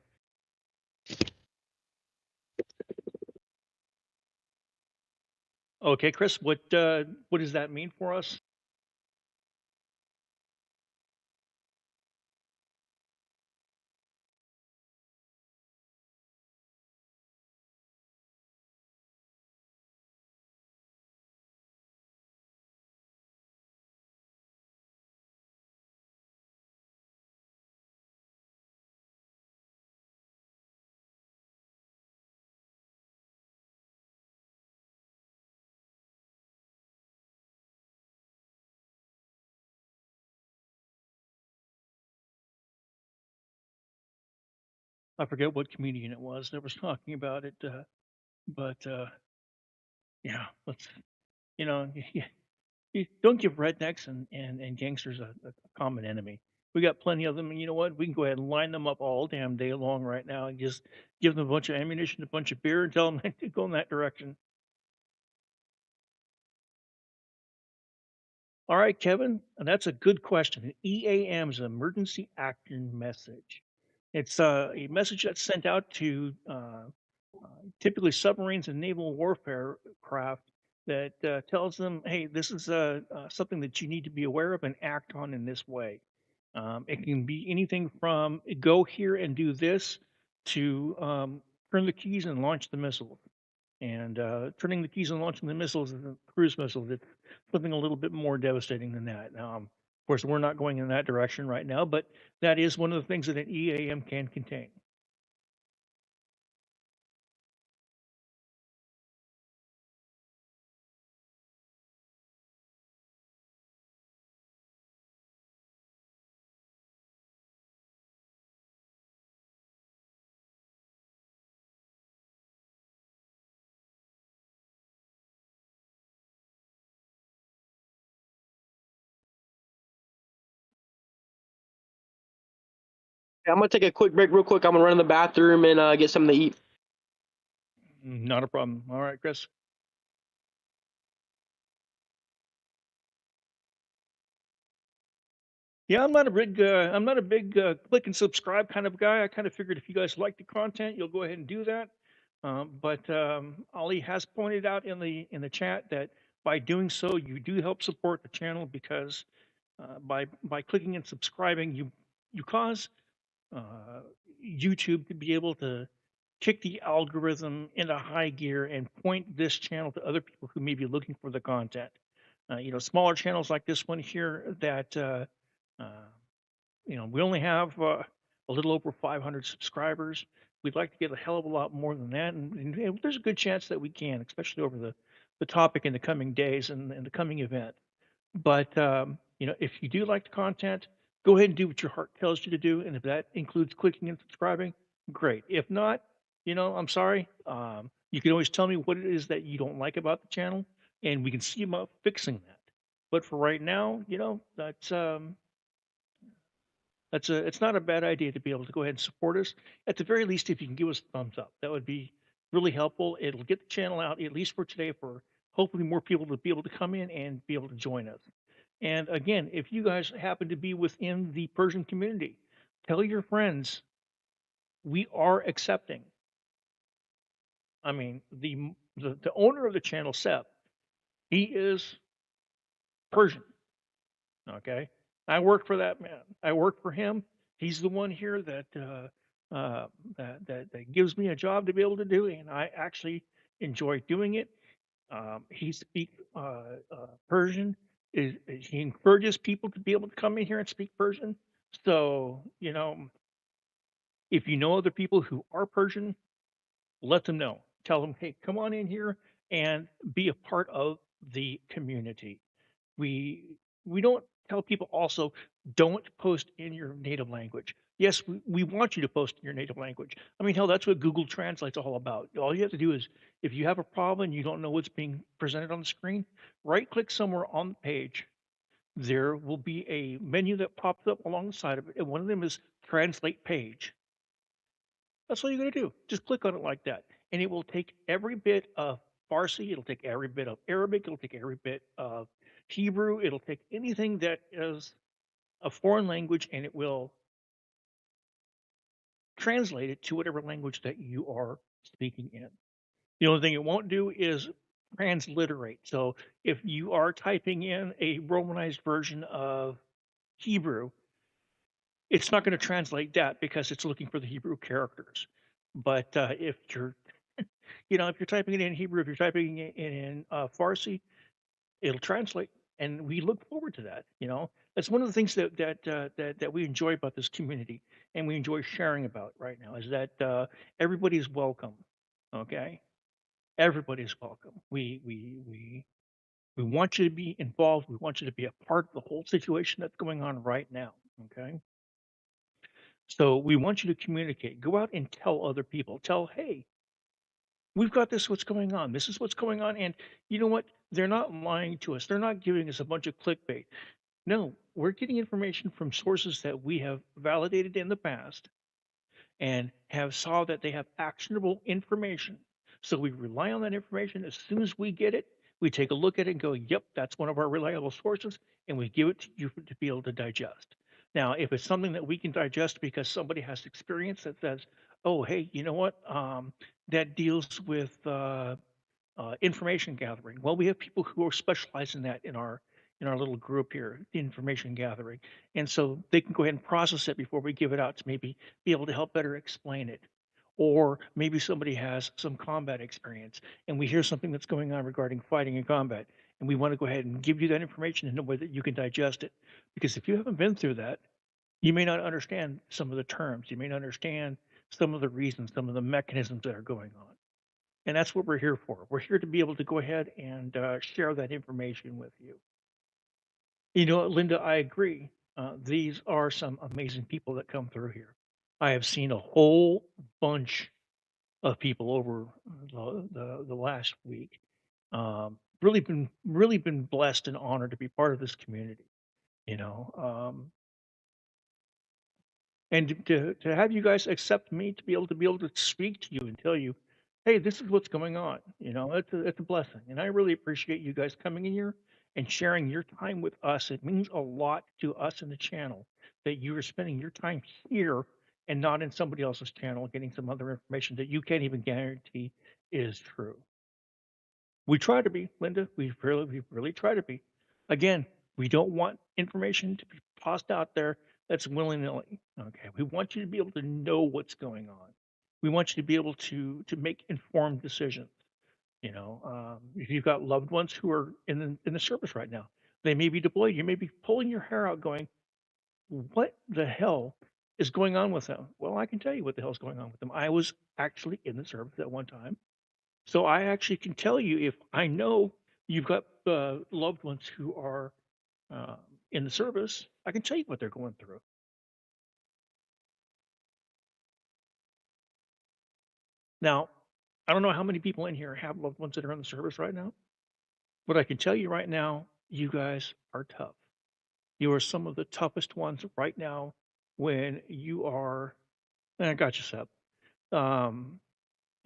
Okay, Chris, what does that mean for us? I forget what comedian it was that was talking about it, but yeah, let's you don't give rednecks and gangsters a common enemy. We got plenty of them, and you know what? We can go ahead and line them up all damn day long right now and just give them a bunch of ammunition, a bunch of beer, and tell them to go in that direction. All right, Kevin, and that's a good question. An EAM is an emergency action message. It's a message that's sent out to typically submarines and naval warfare craft that tells them, hey, this is something that you need to be aware of and act on in this way. It can be anything from go here and do this to turn the keys and launch the missile. And turning the keys and launching the missiles is a cruise missile. It's something a little bit more devastating than that. Now, of course, we're not going in that direction right now, but that is one of the things that an EAM can contain. I'm gonna take a quick break real quick. I'm gonna run in the bathroom and get something to eat. Not a problem. All right, Chris. Yeah, I'm not a big click and subscribe kind of guy. I kind of figured if you guys like the content, you'll go ahead and do that. But Ali has pointed out in the chat that by doing so, you do help support the channel because by clicking and subscribing, you cause uh, YouTube to be able to kick the algorithm into high gear and point this channel to other people who may be looking for the content. Smaller channels like this one here that uh, we only have a little over 500 subscribers. We'd like to get a hell of a lot more than that, and there's a good chance that we can, especially over the topic in the coming days and the coming event. But if you do like the content, go ahead and do what your heart tells you to do, and if that includes clicking and subscribing, great. If not, I'm sorry. You can always tell me what it is that you don't like about the channel, and we can see about fixing that. But for right now, it's not a bad idea to be able to go ahead and support us. At the very least, if you can give us a thumbs up, that would be really helpful. It'll get the channel out, at least for today, for hopefully more people to be able to come in and be able to join us. And again, if you guys happen to be within the Persian community, tell your friends we are accepting. I mean, the owner of the channel, Seth, he is Persian. Okay, I work for that man. I work for him. He's the one here that that gives me a job to be able to do, and I actually enjoy doing it. He speaks Persian. He encourages people to be able to come in here and speak Persian. So if you know other people who are Persian, let them know. Tell them, hey, come on in here and be a part of the community. We don't tell people also don't post in your native language. Yes, we want you to post in your native language. I mean, hell, that's what Google Translate's all about. All you have to do is, if you have a problem and you don't know what's being presented on the screen, right click somewhere on the page. There will be a menu that pops up alongside of it, and one of them is Translate Page. That's all you got to do. Just click on it like that, and it will take every bit of Farsi. It'll take every bit of Arabic. It'll take every bit of Hebrew. It'll take anything that is a foreign language, and it will translate it to whatever language that you are speaking in. The only thing it won't do is transliterate. So if you are typing in a Romanized version of Hebrew, it's not going to translate that because it's looking for the Hebrew characters. But if you're if you're typing it in Hebrew, if you're typing it in Farsi, it'll translate, and we look forward to that. That's one of the things that we enjoy about this community, and we enjoy sharing about right now is that everybody's welcome. Okay, everybody's welcome. We want you to be involved. We want you to be a part of the whole situation that's going on right now. Okay. So we want you to communicate. Go out and tell other people. Tell, hey, we've got this, what's going on. This is what's going on. And you know what? They're not lying to us. They're not giving us a bunch of clickbait. No, we're getting information from sources that we have validated in the past and have saw that they have actionable information. So we rely on that information. As soon as we get it, we take a look at it and go, yep, that's one of our reliable sources, and we give it to you to be able to digest. Now, if it's something that we can digest because somebody has experience that says, oh, hey, you know what? That deals with information gathering. Well, we have people who are specialized in that in our little group here, information gathering, and so they can go ahead and process it before we give it out to maybe be able to help better explain it. Or maybe somebody has some combat experience, and we hear something that's going on regarding fighting and combat, and we want to go ahead and give you that information in a way that you can digest it. Because if you haven't been through that, you may not understand some of the terms. You may not understand some of the reasons, some of the mechanisms that are going on. And that's what we're here for. We're here to be able to go ahead and share that information with you. Linda, I agree. These are some amazing people that come through here. I have seen a whole bunch of people over the last week. Really been blessed and honored to be part of this community. And to have you guys accept me to be able to speak to you and tell you, hey, this is what's going on. It's a blessing, and I really appreciate you guys coming in here and sharing your time with us. It means a lot to us in the channel that you are spending your time here and not in somebody else's channel getting some other information that you can't even guarantee is true. We try to be, Linda. We really try to be. Again, we don't want information to be tossed out there that's willy-nilly. Okay, we want you to be able to know what's going on. We want you to be able to make informed decisions. You know, if you've got loved ones who are in the service right now, they may be deployed. You may be pulling your hair out, going, "What the hell is going on with them?" Well, I can tell you what the hell's going on with them. I was actually in the service at one time. So I actually can tell you if I know you've got loved ones who are uh, in the service, I can tell you what they're going through. Now, I don't know how many people in here have loved ones that are in the service right now, but I can tell you right now, you guys are tough. You are some of the toughest ones right now when you are. And I got you, Seb.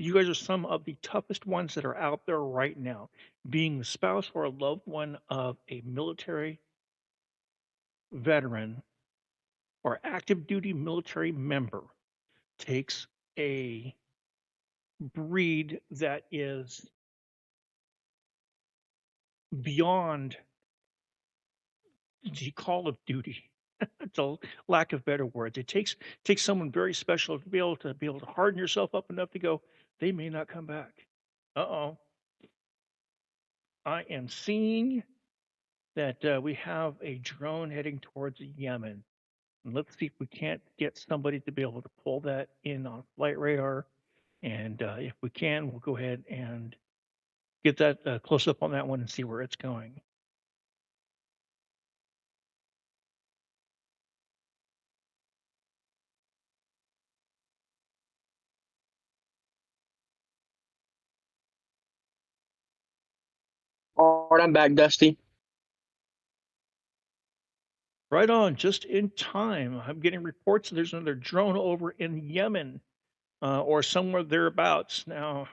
You guys are some of the toughest ones that are out there right now. Being the spouse or a loved one of a military veteran or active duty military member takes a breed that is beyond the call of duty. It's a lack of better words. It takes someone very special to be able to harden yourself up enough to go, they may not come back. Uh-oh. I am seeing that we have a drone heading towards Yemen. And let's see if we can't get somebody to be able to pull that in on flight radar. And if we can, we'll go ahead and get that close up on that one and see where it's going. All right, I'm back, Dusty. Right on, just in time. I'm getting reports that there's another drone over in Yemen or somewhere thereabouts. Now,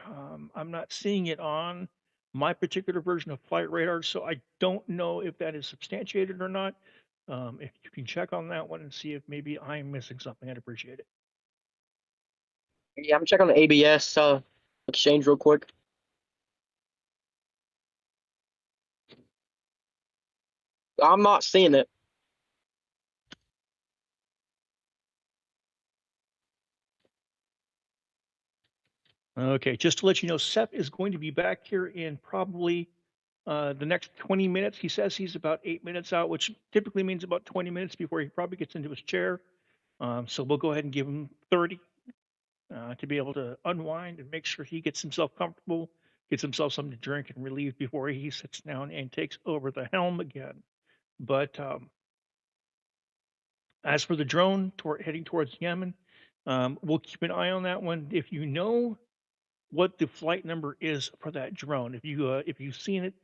I'm not seeing it on my particular version of Flight Radar, so I don't know if that is substantiated or not. If you can check on that one and see if maybe I'm missing something, I'd appreciate it. Yeah, I'm checking the ABS exchange real quick. I'm not seeing it. Okay, just to let you know, Seth is going to be back here in probably the next 20 minutes. He says he's about 8 minutes out, which typically means about 20 minutes before he probably gets into his chair. So we'll go ahead and give him 30 to be able to unwind and make sure he gets himself comfortable, gets himself something to drink and relieve before he sits down and takes over the helm again. But as for the drone heading towards Yemen, we'll keep an eye on that one. If you know what the flight number is for that drone, if you've seen it,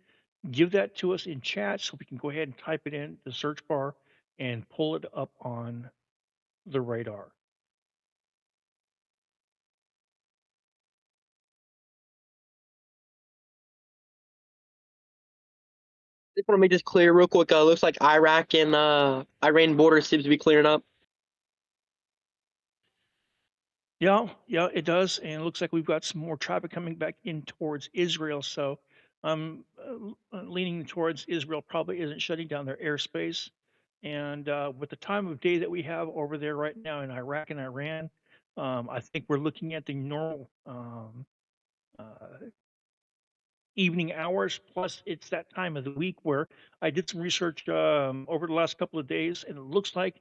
give that to us in chat so we can go ahead and type it in the search bar and pull it up on the radar. Let me just clear real quick. Looks like Iraq and Iran border seems to be clearing up. Yeah, it does, and it looks like we've got some more traffic coming back in towards Israel. So I'm leaning towards Israel probably isn't shutting down their airspace. And with the time of day that we have over there right now in Iraq and Iran, I think we're looking at the normal evening hours. Plus, it's that time of the week where I did some research over the last couple of days, and it looks like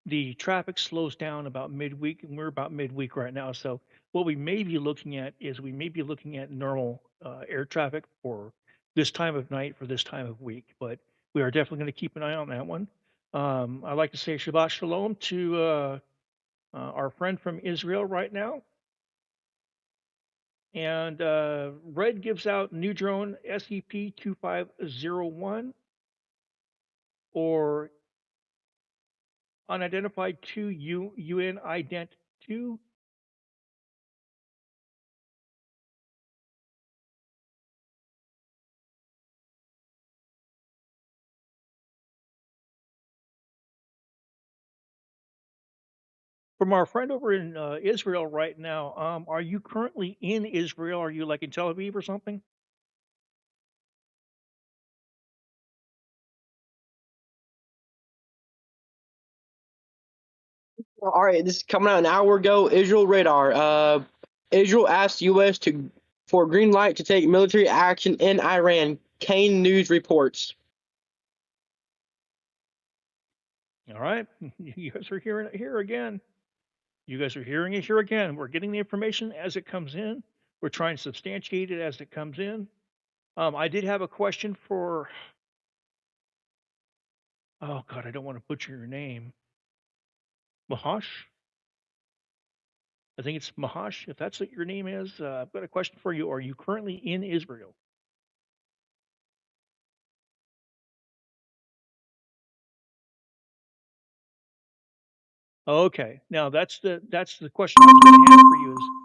the traffic slows down about midweek, and we're about midweek right now. So what we may be looking at is we may be looking at normal air traffic for this time of night for this time of week. But we are definitely going to keep an eye on that one. I'd like to say Shabbat Shalom to our friend from Israel right now. And Red gives out new drone SCP-2501 or unidentified 2 UN ident 2. From our friend over in Israel right now, are you currently in Israel? Are you like in Tel Aviv or something? All right, this is coming out an hour ago. Israel radar. Israel asked U.S. for green light to take military action in Iran. Kane News reports. All right, you guys are hearing it here again. You guys are hearing it here again. We're getting the information as it comes in. We're trying to substantiate it as it comes in. I did have a question for. Oh God, I don't want to butcher your name. Mahash. I think it's Mahash. If that's what your name is, I've got a question for you. Are you currently in Israel? Okay. Now that's the question I was going to have for you is